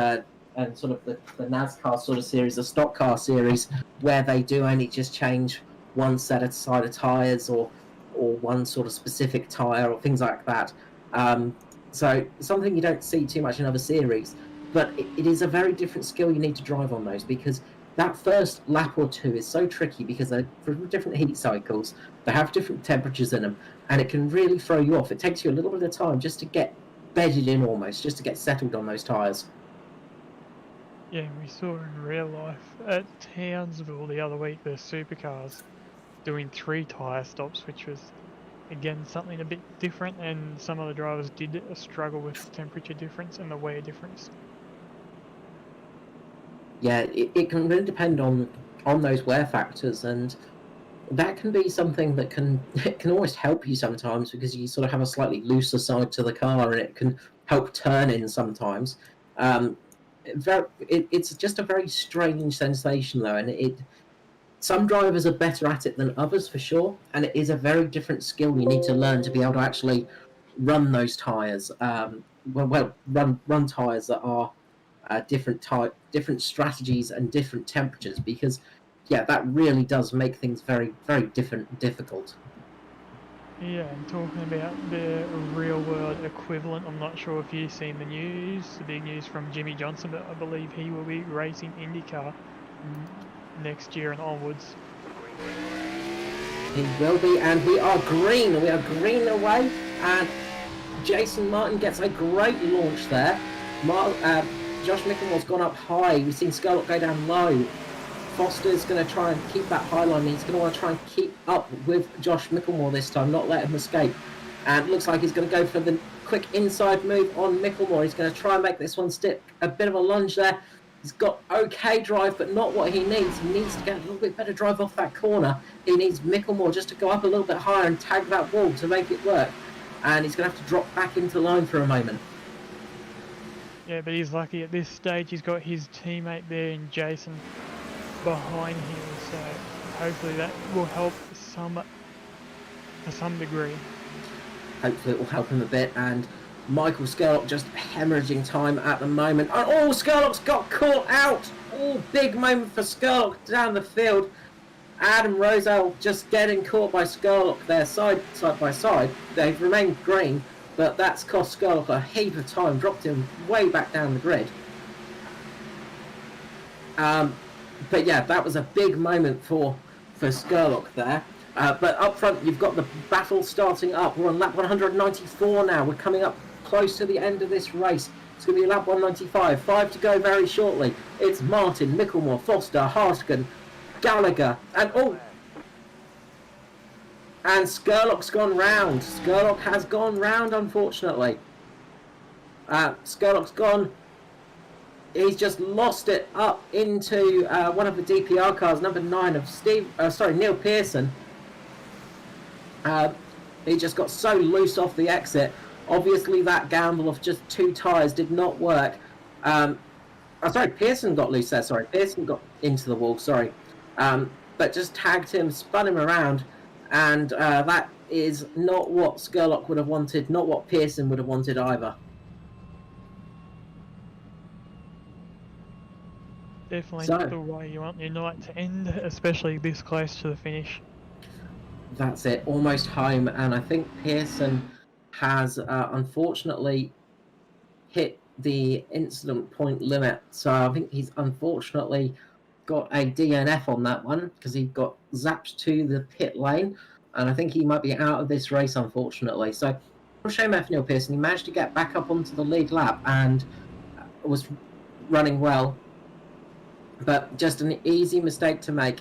sort of the NASCAR sort of series, the stock car series, where they do only just change one set of side of tyres or one sort of specific tyre or things like that. So something you don't see too much in other series, but it is a very different skill you need to drive on those, because that first lap or two is so tricky because they're for different heat cycles, they have different temperatures in them, and it can really throw you off. It takes you a little bit of time just to get bedded in almost, just to get settled on those tyres. Yeah, we saw in real life at Townsville the other week the supercars doing 3 tyre stops, which was again something a bit different, and some of the drivers did struggle with temperature difference and the wear difference. Yeah, it can really depend on those wear factors, and that can be something that it can almost help you sometimes, because you sort of have a slightly looser side to the car, and it can help turn in sometimes. It's just a very strange sensation though, and some drivers are better at it than others for sure, and it is a very different skill you need to learn to be able to actually run those tires. Run tires that are different strategies and different temperatures, because yeah, that really does make things very, very difficult. Yeah, and talking about the real world equivalent, I'm not sure if you've seen the big news from Jimmy Johnson, but I believe he will be racing IndyCar next year and onwards. He will be, and we are green away, and Jason Martin gets a great launch there. Josh Mickelmore's gone up high. We've seen Skurlock go down low. Foster's going to try and keep that high line. He's going to want to try and keep up with Josh Mickelmore this time, not let him escape. And it looks like he's going to go for the quick inside move on Mickelmore. He's going to try and make this one stick. A bit of a lunge there. He's got okay drive, but not what he needs. He needs to get a little bit better drive off that corner. He needs Mickelmore just to go up a little bit higher and tag that wall to make it work. And he's going to have to drop back into line for a moment. Yeah, but he's lucky at this stage. He's got his teammate there in Jason behind him, so hopefully that will help to some degree. Hopefully it will help him a bit, and Michael Skurlock just hemorrhaging time at the moment. Oh, Skurlock's got caught out! Oh, big moment for Skurlock down the field. Adam Rosell just getting caught by Skurlock there, side by side. They've remained green, but that's cost Skurlock a heap of time, dropped him way back down the grid. But yeah, that was a big moment for Skurlock there. But up front, you've got the battle starting up. We're on lap 194 now. We're coming up close to the end of this race. It's going to be lap 195. 5 to go very shortly. It's Martin, Mickelmore, Foster, Hartigan, Gallagher, and and Skurlock's gone round. Skurlock has gone round, unfortunately. Skurlock's gone. He's just lost it up into one of the DPR cars, number 9 of Neil Pearson. He just got so loose off the exit. Obviously, that gamble of just 2 tyres did not work. Pearson got loose there. Pearson got into the wall. But just tagged him, spun him around, and that is not what Skurlock would have wanted, not what Pearson would have wanted either. Definitely So, not the way you want your night to end, especially this close to the finish. that's it, almost home, and I think Pearson has unfortunately hit the incident point limit. So I think he's unfortunately got a DNF on that one because he got zapped to the pit lane, and I think he might be out of this race, unfortunately. So, real shame for Neil Pearson. He managed to get back up onto the lead lap and was running well, but just an easy mistake to make.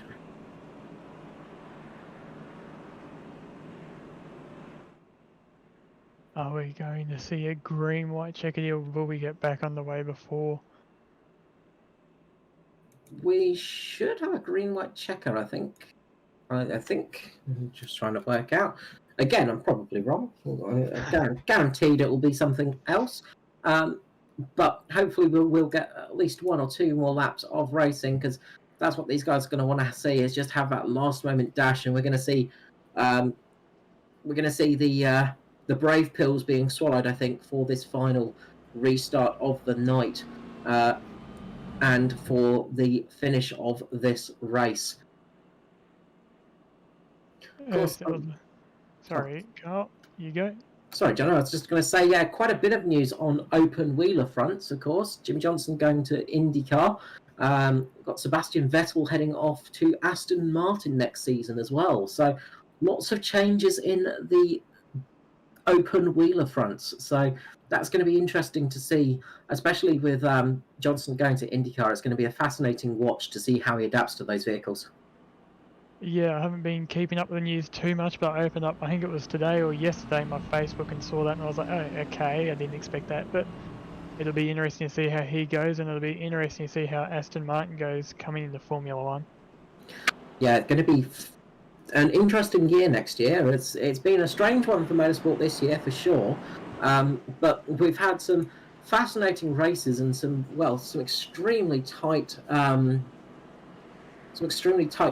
Are we going to see a green-white checker deal? Will we get back on the way before? We should have a green-white checker, I think. I think, I'm just trying to work out. Again, I'm probably wrong. Guaranteed it will be something else. But hopefully we'll get at least 1 or 2 more laps of racing, because that's what these guys are going to want to see, is just have that last moment dash, and we're going to see the brave pills being swallowed, I think, for this final restart of the night, and for the finish of this race. Of course, sorry, Carl, you go. Sorry, John, I was just going to say, yeah, quite a bit of news on open wheeler fronts, of course. Jimmy Johnson going to IndyCar. Got Sebastian Vettel heading off to Aston Martin next season as well. So lots of changes in the open wheeler fronts. So that's going to be interesting to see, especially with Johnson going to IndyCar. It's going to be a fascinating watch to see how he adapts to those vehicles. Yeah, I haven't been keeping up with the news too much, but I opened up, I think it was today or yesterday, my Facebook and saw that, and I was like, oh, okay, I didn't expect that, but it'll be interesting to see how he goes, and it'll be interesting to see how Aston Martin goes coming into Formula One. Yeah, it's going to be an interesting year next year. It's been a strange one for motorsport this year, for sure, but we've had some fascinating races and some extremely tight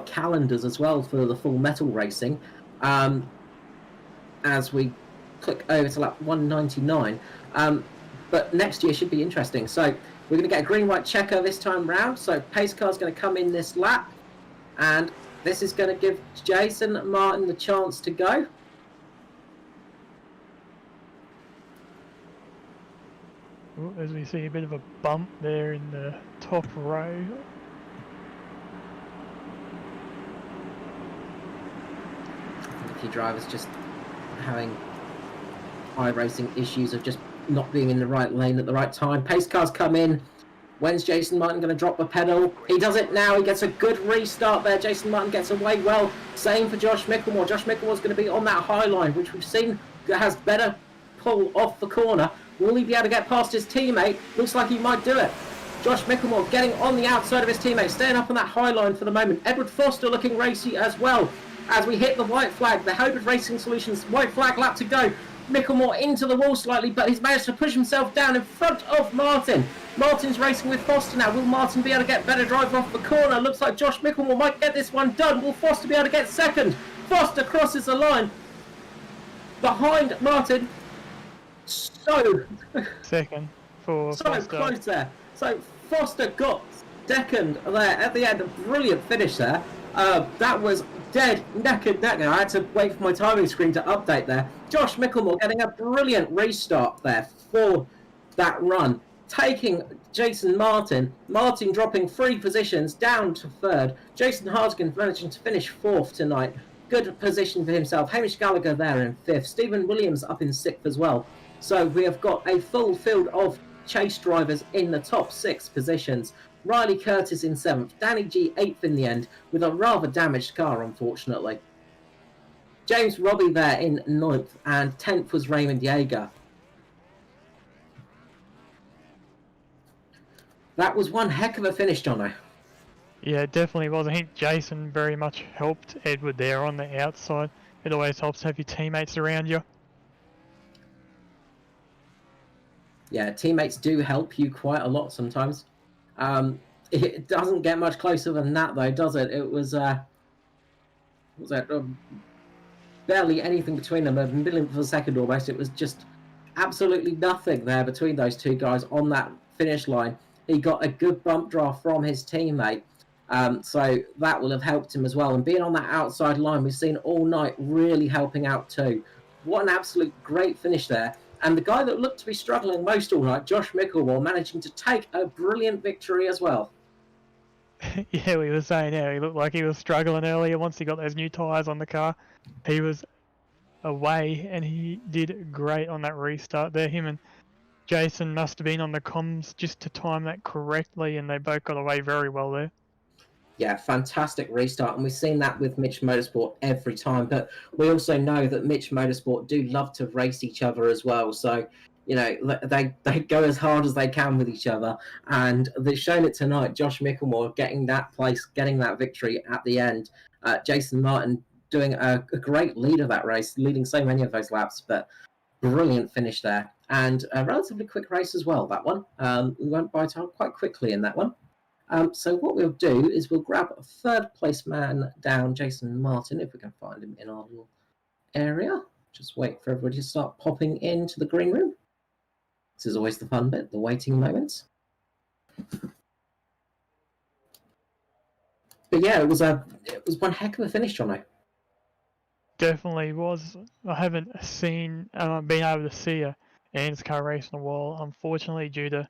calendars as well for the full metal racing. As we click over to lap 199, but next year should be interesting. So we're going to get a green-white checker this time round. So pace car's going to come in this lap, and this is going to give Jason Martin the chance to go. Ooh, as we see a bit of a bump there in the top row. A few drivers just having iRacing issues of just not being in the right lane at the right time. Pace cars come in. When's Jason Martin going to drop the pedal? He does it now. He gets a good restart there. Jason Martin gets away well. Same for Josh Mickelmore. Josh Mickelmore's going to be on that high line, which we've seen has better pull off the corner. Will he be able to get past his teammate? Looks like he might do it. Josh Mickelmore getting on the outside of his teammate, staying up on that high line for the moment. Edward Foster looking racy as well. As we hit the white flag, the Hobart Racing Solutions white flag lap to go. Mickelmore into the wall slightly, but he's managed to push himself down in front of Martin. Martin's racing with Foster now. Will Martin be able to get better drive off the corner? Looks like Josh Mickelmore might get this one done. Will Foster be able to get second? Foster crosses the line behind Martin. So second for Foster. Close there. So Foster got second there at the end. A brilliant finish there. That was dead neck and neck. I had to wait for my timing screen to update there. Josh Mickelmore getting a brilliant restart there for that run, taking Jason Martin. Martin dropping 3 positions down to 3rd. Jason Hartigan managing to finish 4th tonight. Good position for himself. Hamish Gallagher there in 5th. Stephen Williams up in 6th as well. So we have got a full field of chase drivers in the top 6 positions. Riley Curtis in 7th, Danny G 8th in the end, with a rather damaged car, unfortunately. James Robbie there in 9th, and 10th was Raymond Yeager. That was one heck of a finish, Jono. Yeah, it definitely was. I think Jason very much helped Edward there on the outside. It always helps to have your teammates around you. Yeah, teammates do help you quite a lot sometimes. It doesn't get much closer than that, though, does it? It was barely anything between them, a millionth of a second almost. It was just absolutely nothing there between those two guys on that finish line. He got a good bump draft from his teammate, so that will have helped him as well. And being on that outside line, we've seen all night, really helping out too. What an absolute great finish there. And the guy that looked to be struggling most all night, Josh Mickelmore, managing to take a brilliant victory as well. Yeah, we were saying, yeah, he looked like he was struggling earlier. Once he got those new tyres on the car, he was away, and he did great on that restart there. Him and Jason must have been on the comms just to time that correctly, and they both got away very well there. Yeah, fantastic restart, and we've seen that with Mitch Motorsport every time. But we also know that Mitch Motorsport do love to race each other as well. So, you know, they go as hard as they can with each other, and they've shown it tonight. Josh Mickelmore getting that place, getting that victory at the end. Jason Martin doing a great lead of that race, leading so many of those laps, but brilliant finish there. And a relatively quick race as well, that one. We went by time quite quickly in that one. So what we'll do is we'll grab a third place man down, Jason Martin, if we can find him in our little area. Just wait for everybody to start popping into the green room. This is always the fun bit, the waiting moments. But yeah, it was one heck of a finish, Jono. Definitely was. I haven't been able to see a ANZCAR race in a while, unfortunately, due to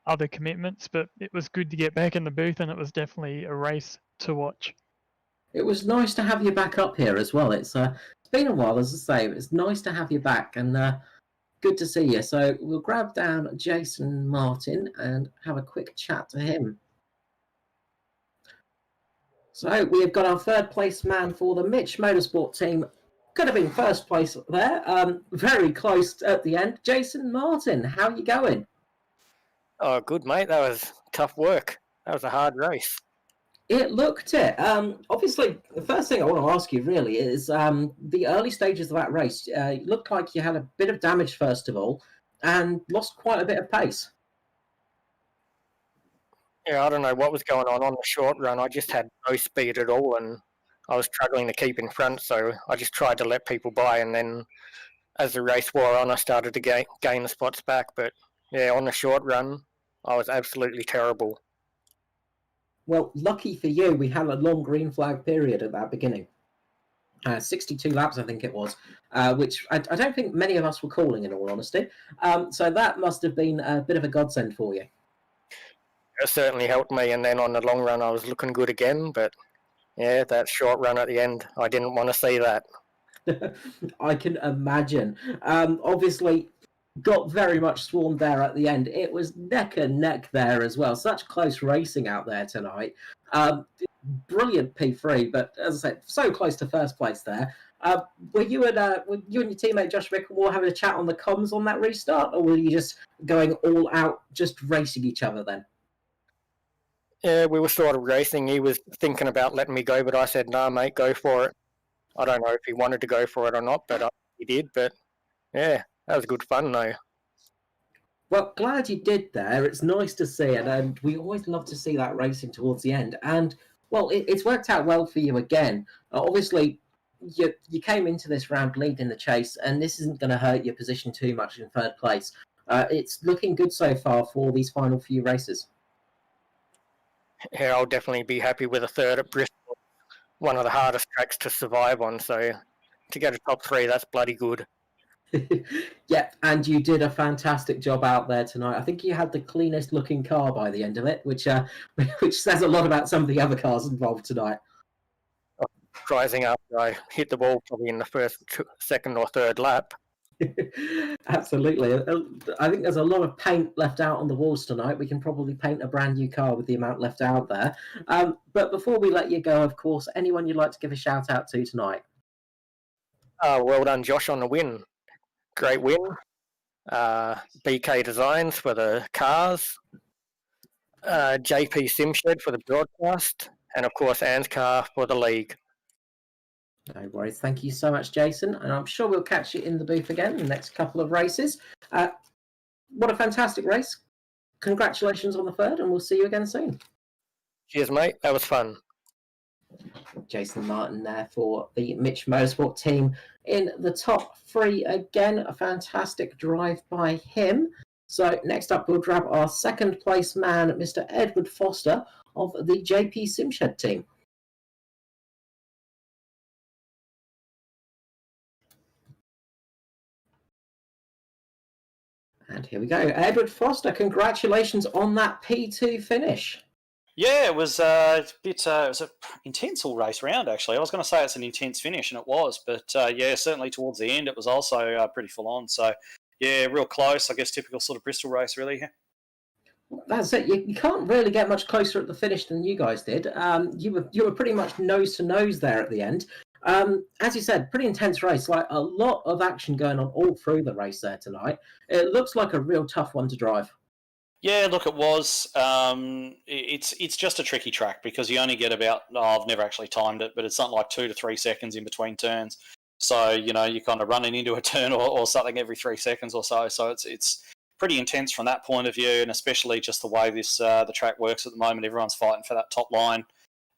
other commitments, but it was good to get back in the booth, and it was definitely a race to watch. It was nice to have you back up here as well. It's been a while, as I say. It's nice to have you back, and good to see you. So we'll grab down Jason Martin and have a quick chat to him. So we've got our third place man for the Mitch Motorsport team. Could have been first place there. Very close at the end. Jason Martin, how are you going? Oh, good, mate. That was tough work. That was a hard race. It looked it. Obviously, the first thing I want to ask you really is the early stages of that race. It looked like you had a bit of damage first of all, and lost quite a bit of pace. Yeah, I don't know what was going on the short run. I just had no speed at all, and I was struggling to keep in front, so I just tried to let people by, and then as the race wore on, I started to gain the spots back. But yeah, on the short run, I was absolutely terrible. Well, lucky for you, we had a long green flag period at that beginning. 62 laps, I think it was, which I don't think many of us were calling, in all honesty. So that must have been a bit of a godsend for you. It certainly helped me, and then on the long run, I was looking good again. But yeah, that short run at the end, I didn't want to see that. I can imagine. Obviously, got very much swarmed there at the end. It was neck and neck there as well. Such close racing out there tonight. Brilliant P3, but as I said, so close to first place there. Were you and your teammate Josh Mickelmore having a chat on the comms on that restart, or were you just going all out, just racing each other then? Yeah, we were sort of racing. He was thinking about letting me go, but I said, "No, mate, go for it." I don't know if he wanted to go for it or not, but he did. But yeah, that was good fun, though. Well, glad you did there. It's nice to see it, and we always love to see that racing towards the end. And, well, it's worked out well for you again. Obviously, you came into this round leading the chase, and this isn't going to hurt your position too much in third place. It's looking good so far for these final few races. Yeah, I'll definitely be happy with a third at Bristol. One of the hardest tracks to survive on, so to get a top 3, that's bloody good. Yeah, and you did a fantastic job out there tonight. I think you had the cleanest looking car by the end of it, which says a lot about some of the other cars involved tonight. Surprising after I hit the ball probably in the first, second or third lap. Absolutely. I think there's a lot of paint left out on the walls tonight. We can probably paint a brand new car with the amount left out there. But before we let you go, of course, anyone you'd like to give a shout out to tonight? Well done, Josh, on the win. Great win. BK Designs for the cars. JP Simshed for the broadcast. And, of course, ANZCAR for the league. No worries. Thank you so much, Jason. And I'm sure we'll catch you in the booth again in the next couple of races. What a fantastic race. Congratulations on the third, and we'll see you again soon. Cheers, mate. That was fun. Jason Martin there for the Mitch Motorsport team in the top 3 again. A fantastic drive by him. So next up, we'll grab our second place man, Mr. Edward Foster of the JP Simshed team. And here we go. Edward Foster, congratulations on that P2 finish. Yeah, it was a bit. It was an intense all race round, actually. I was going to say it's an intense finish, and it was. But yeah, certainly towards the end, it was also pretty full on. So yeah, real close. I guess typical sort of Bristol race, really. That's it. You can't really get much closer at the finish than you guys did. You were pretty much nose to nose there at the end. As you said, pretty intense race. Like a lot of action going on all through the race there tonight. It looks like a real tough one to drive. Yeah, look, it was. It's just a tricky track because you only get about. I've never actually timed it, but it's something like 2 to 3 seconds in between turns. So you're kind of running into a turn or something every 3 seconds or so. So it's pretty intense from that point of view, and especially just the way the track works at the moment. Everyone's fighting for that top line.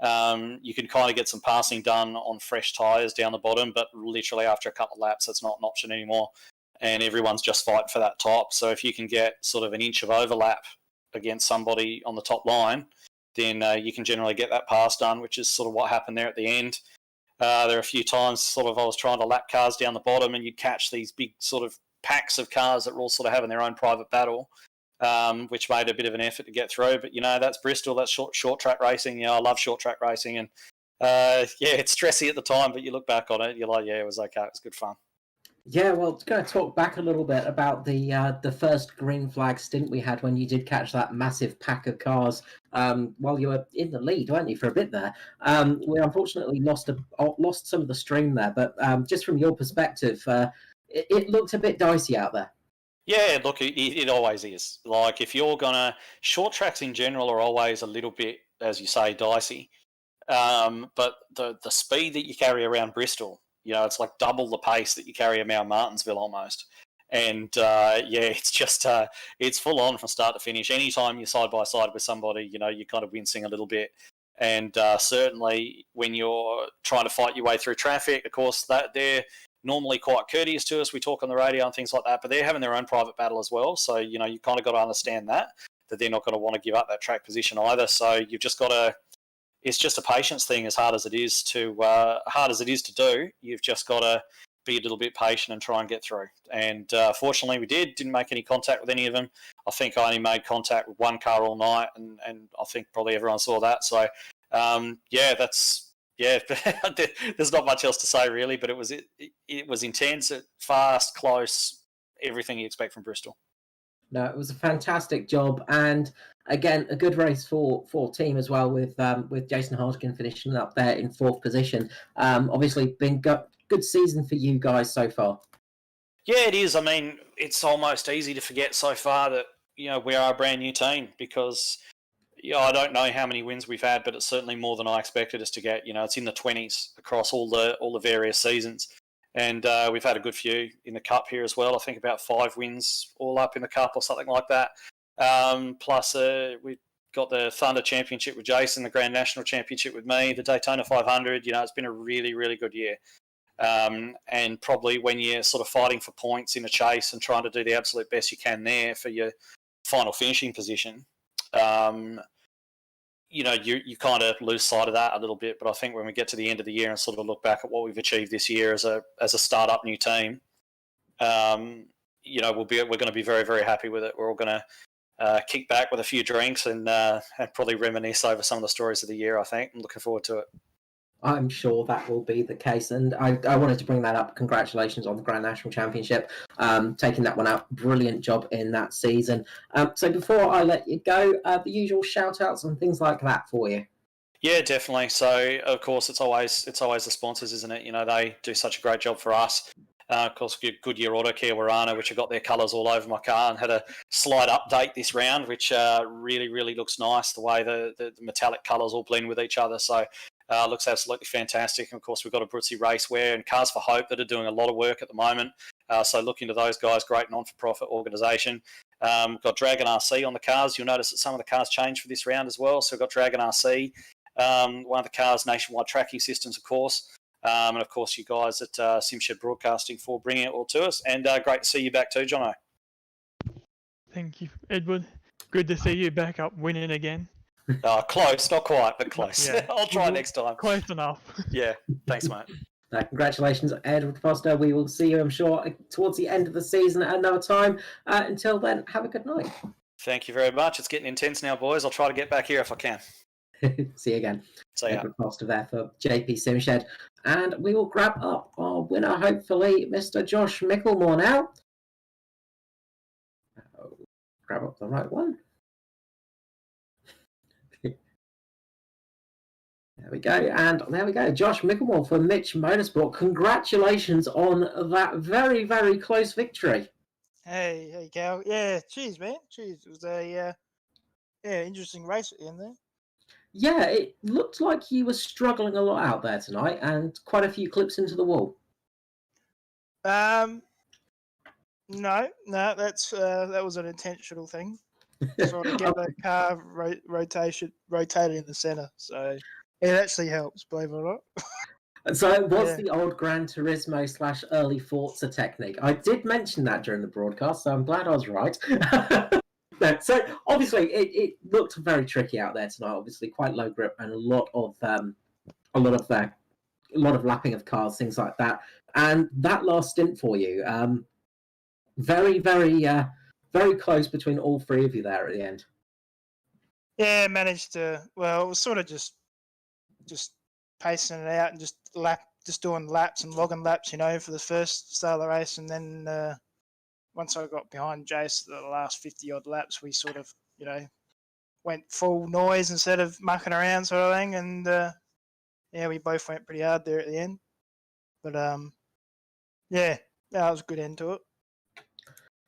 You can kind of get some passing done on fresh tyres down the bottom, but literally after a couple of laps, that's not an option anymore. And everyone's just fighting for that top. So if you can get sort of an inch of overlap against somebody on the top line, then you can generally get that pass done, which is sort of what happened there at the end. There are a few times sort of I was trying to lap cars down the bottom and you'd catch these big sort of packs of cars that were all sort of having their own private battle, which made a bit of an effort to get through. But, that's Bristol, that's short track racing. I love short track racing. And, yeah, it's stressy at the time, but you look back on it, you're like, yeah, it was okay. It was good fun. Yeah, well, going to talk back a little bit about the first green flag stint we had when you did catch that massive pack of cars while you were in the lead, weren't you, for a bit there? We unfortunately lost some of the stream there, but just from your perspective, it looked a bit dicey out there. Yeah, look, it always is. Like, if you're short tracks in general are always a little bit, as you say, dicey. But the speed that you carry around Bristol, it's like double the pace that you carry around Martinsville almost. And, yeah, it's just, it's full on from start to finish. Anytime you're side by side with somebody, you're kind of wincing a little bit. And certainly when you're trying to fight your way through traffic, of course, that they're normally quite courteous to us. We talk on the radio and things like that, but they're having their own private battle as well. So, you kind of got to understand that they're not going to want to give up that track position either. So you've just got to, it's just a patience thing as hard as it is to do. You've just got to be a little bit patient and try and get through. And fortunately we didn't make any contact with any of them. I think I only made contact with one car all night and I think probably everyone saw that. So yeah, there's not much else to say really, but it was intense, fast, close, everything you expect from Bristol. No, it was a fantastic job, and again, a good race for team as well, with Jason Hodgkin finishing up there in 4th position. Obviously, been good season for you guys so far. Yeah, it is. I mean, it's almost easy to forget so far that we are a brand new team because I don't know how many wins we've had, but it's certainly more than I expected us to get. It's in the 20s across all the various seasons. And we've had a good few in the Cup here as well. I think about 5 wins all up in the Cup or something like that. Plus, we've got the Thunder Championship with Jason, the Grand National Championship with me, the Daytona 500. It's been a really, really good year. And probably when you're sort of fighting for points in a chase and trying to do the absolute best you can there for your final finishing position, you kind of lose sight of that a little bit. But I think when we get to the end of the year and sort of look back at what we've achieved this year as a start-up new team, we're going to be very, very happy with it. We're all going to kick back with a few drinks and probably reminisce over some of the stories of the year, I think. I'm looking forward to it. I'm sure that will be the case. And I wanted to bring that up. Congratulations on the Grand National Championship, taking that one out. Brilliant job in that season. So before I let you go, the usual shout-outs and things like that for you. Yeah, definitely. So, of course, it's always the sponsors, isn't it? They do such a great job for us. Of course, Goodyear Auto Care Warana, which have got their colours all over my car and had a slight update this round, which really, really looks nice, the way the metallic colours all blend with each other. So, looks absolutely fantastic. And of course, we've got Abruzzi Racewear and Cars for Hope that are doing a lot of work at the moment. So look into those guys, great non-for-profit organisation. We've got Dragon RC on the cars. You'll notice that some of the cars changed for this round as well. So we've got Dragon RC one of the car's nationwide tracking systems, of course. And of course, you guys at SimShed Broadcasting for bringing it all to us. And great to see you back too, Jono. Thank you, Edward. Good to see you back up winning again. Close, not quite, but close. Yeah. I'll try next time. Close enough. Yeah, thanks, mate. Congratulations, Edward Foster. We will see you, I'm sure, towards the end of the season at another time. Until then, have a good night. Thank you very much. It's getting intense now, boys. I'll try to get back here if I can. See you again. See ya. Edward Foster there for JP Simshed. And we will grab up our winner, hopefully, Mr. Josh Micklemore now. Grab up the right one. There we go. And there we go. Josh Micklemore for Mitch Motorsport. Congratulations on that very, very close victory. Hey, Cal. Yeah, cheers, man. Cheers. It was a interesting race at the end there. Yeah, it looked like you were struggling a lot out there tonight, and quite a few clips into the wall. No, that was an intentional thing. Sort of get the car rotated in the center, so it actually helps, believe it or not. So it was the old Gran Turismo / early Forza technique. I did mention that during the broadcast, so I'm glad I was right. No, so obviously it looked very tricky out there tonight. Obviously, quite low grip and a lot of lapping of cars, things like that. And that last stint for you, very, very, very close between all three of you there at the end. Yeah, managed to. Well, it was sort of just pacing it out and just doing laps and logging laps, for the first start of the race, and then once I got behind Jace, the last 50-odd laps, we sort of, went full noise instead of mucking around sort of thing. And, we both went pretty hard there at the end. But, that was a good end to it.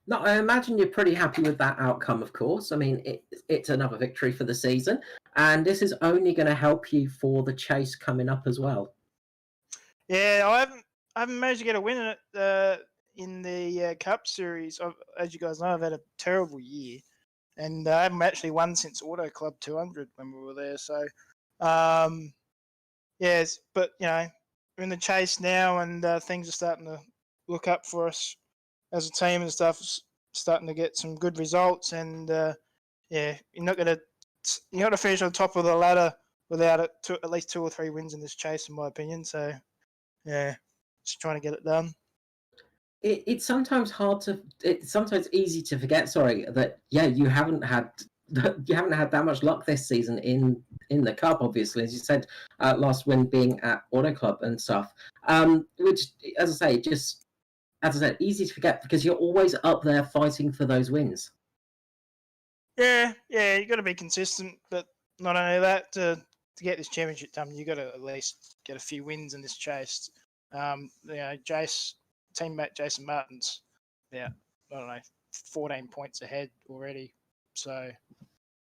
No, I imagine you're pretty happy with that outcome, of course. I mean, it's another victory for the season. And this is only going to help you for the chase coming up as well. Yeah, I haven't managed to get a win in it. In the Cup Series, as you guys know, I've had a terrible year, and I haven't actually won since Auto Club 200 when we were there. So, yes, but we're in the chase now, and things are starting to look up for us as a team and stuff. Starting to get some good results, and you're not going to finish on top of the ladder without at least 2 or 3 wins in this chase, in my opinion. So, just trying to get it done. It's sometimes easy to forget. That you haven't had that much luck this season in the Cup. Obviously, as you said, last win being at Auto Club and stuff. Which, as I say, easy to forget because you're always up there fighting for those wins. Yeah, you got to be consistent. But not only that, to get this championship done, you got to at least get a few wins in this chase. Teammate Jason Martin's, I don't know, 14 points ahead already. So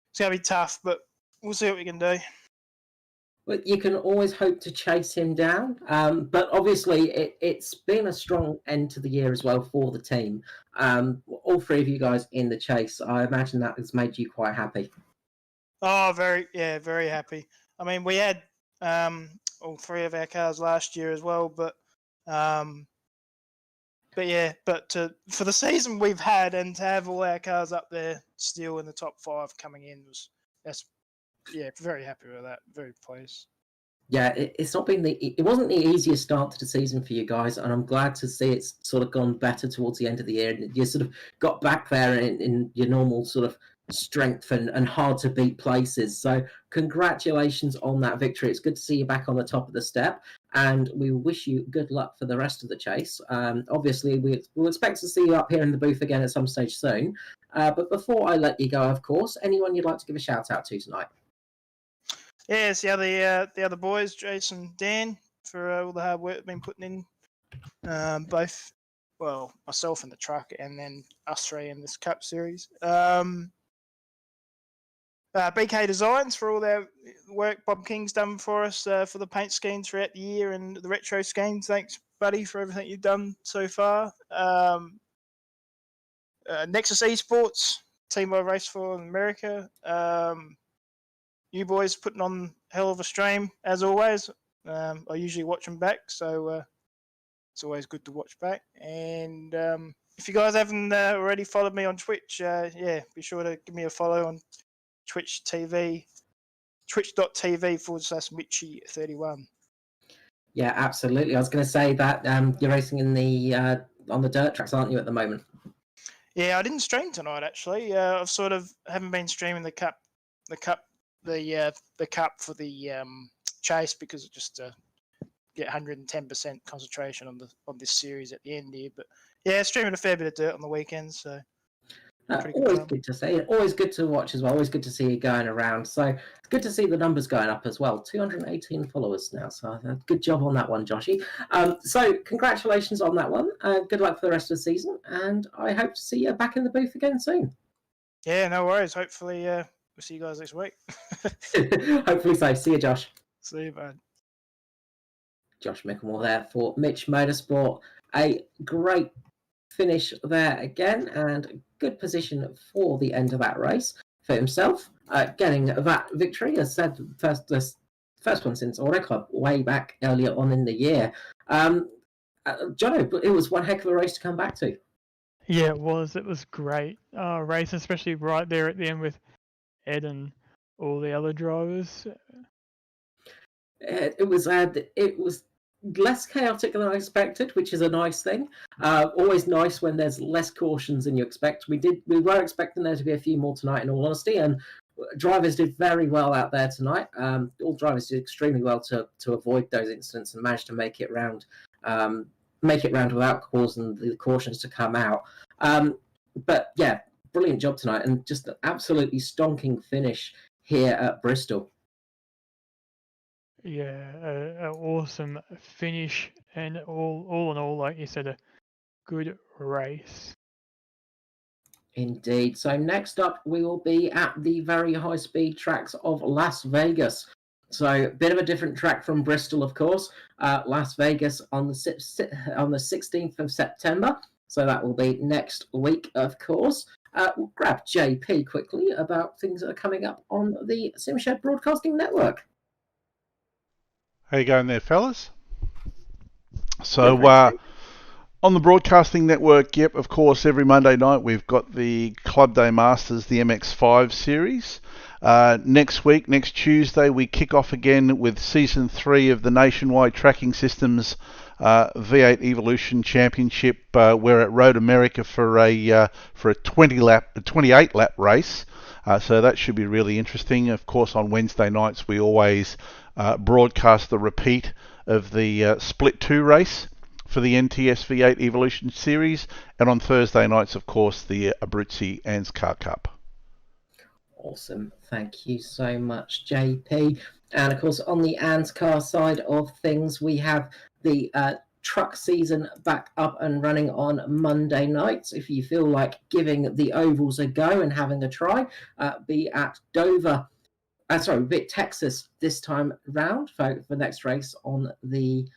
it's going to be tough, but we'll see what we can do. Well, you can always hope to chase him down. But obviously, it's been a strong end to the year as well for the team. All 3 of you guys in the chase, I imagine that has made you quite happy. Oh, very happy. I mean, we had all 3 of our cars last year as well, but for the season we've had and to have all our cars up there still in the top 5 coming in very happy with that. Very pleased. Yeah, it wasn't the easiest start to the season for you guys, and I'm glad to see it's sort of gone better towards the end of the year. And you sort of got back there in your normal sort of strength and hard to beat places. So congratulations on that victory. It's good to see you back on the top of the step, and we wish you good luck for the rest of the chase. Obviously, we'll expect to see you up here in the booth again at some stage soon. But before I let you go, of course, anyone you'd like to give a shout out to tonight? Yes, the other boys, Jason, Dan, for all the hard work they've been putting in. Both, myself in the truck, and then us 3 in this Cup Series. BK Designs for all their work Bob King's done for us for the paint schemes throughout the year and the retro schemes. Thanks, buddy, for everything you've done so far. Nexus Esports, team I race for in America. you boys putting on a hell of a stream as always. I usually watch them back, so it's always good to watch back. And if you guys haven't already followed me on Twitch, yeah, be sure to give me a follow on Twitch TV, twitch.tv/Mitchie31. Yeah, absolutely. I was going to say that you're racing in the on the dirt tracks, aren't you, at the moment? Yeah, I didn't stream tonight actually. I've sort of haven't been streaming the cup for the chase because it just get 110% concentration on this series at the end here. But yeah, streaming a fair bit of dirt on the weekends. So pretty Always fun. good to see. Always good to watch as well. Always good to see you going around. So it's good to see the numbers going up as well. 218 followers now. So good job on that one, Joshy. So congratulations on that one. Good luck for the rest of the season. And I hope to see you back in the booth again soon. Yeah, no worries. Hopefully we'll see you guys next week. Hopefully so. See you, Josh. See you, bud. Josh Mickelmore there for Mitch Motorsport. A great finish there again, and good position for the end of that race for himself, getting that victory. As said, the first one since Auto Club way back earlier on in the year. Jono, it was one heck of a race to come back to. Yeah, it was. It was great race, especially right there at the end with Ed and all the other drivers. It was less chaotic than I expected, which is a nice thing. Always nice when there's less cautions than you expect. We were expecting there to be a few more tonight, in all honesty, and drivers did very well out there tonight. All drivers did extremely well to avoid those incidents and managed to make it round without causing the cautions to come out. But yeah, brilliant job tonight, and just an absolutely stonking finish here at Bristol. Yeah, an awesome finish, and all in all, like you said, a good race. Indeed. So next up, we will be at the very high-speed tracks of Las Vegas. So a bit of a different track from Bristol, of course. Las Vegas on the 16th of September. So that will be next week, of course. We'll grab JP quickly about things that are coming up on the SimShed Broadcasting Network. How you going there, fellas? So on the Broadcasting Network, yep, of course, every Monday night we've got the Club Day Masters, the MX5 series. Next week, next Tuesday, we kick off again with Season 3 of the Nationwide Tracking Systems V8 Evolution Championship. We're at Road America for a 28 lap race. So that should be really interesting. Of course, on Wednesday nights we always broadcast the repeat of the Split 2 race for the NTS V8 Evolution Series, and on Thursday nights, of course, the Abruzzi ANZCAR Cup. Awesome. Thank you so much, JP. And of course, on the ANZCAR side of things, we have the truck season back up and running on Monday nights. If you feel like giving the ovals a go and having a try, be at Texas this time round for the next race on the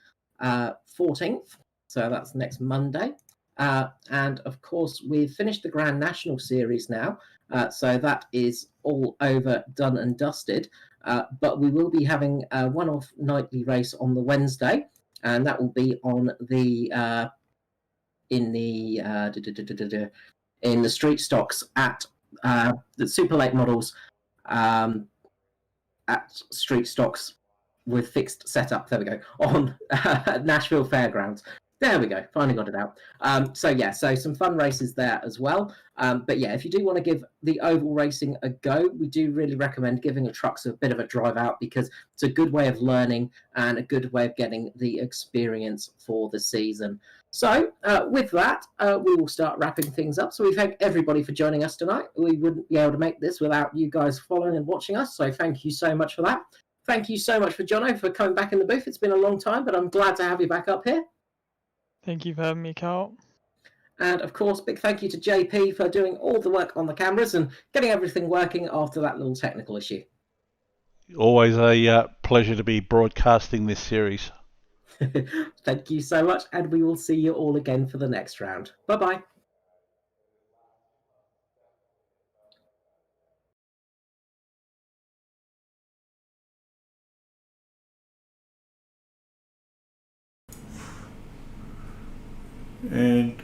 14th. So that's next Monday. And of course, we've finished the Grand National Series now. So that is all over, done and dusted. But we will be having a one-off nightly race on the Wednesday, and that will be on the in the street stocks at the Super Late Models at street stocks with fixed setup. There we go, on Nashville Fairgrounds. There we go. Finally got it out. So some fun races there as well. But yeah, if you do want to give the oval racing a go, we do really recommend giving the trucks a bit of a drive out, because it's a good way of learning and a good way of getting the experience for the season. So with that, we will start wrapping things up. So we thank everybody for joining us tonight. We wouldn't be able to make this without you guys following and watching us. So thank you so much for that. Thank you so much for Jono for coming back in the booth. It's been a long time, but I'm glad to have you back up here. Thank you for having me, Carl. And of course, big thank you to JP for doing all the work on the cameras and getting everything working after that little technical issue. Always a pleasure to be broadcasting this series. Thank you so much, and we will see you all again for the next round. Bye-bye. and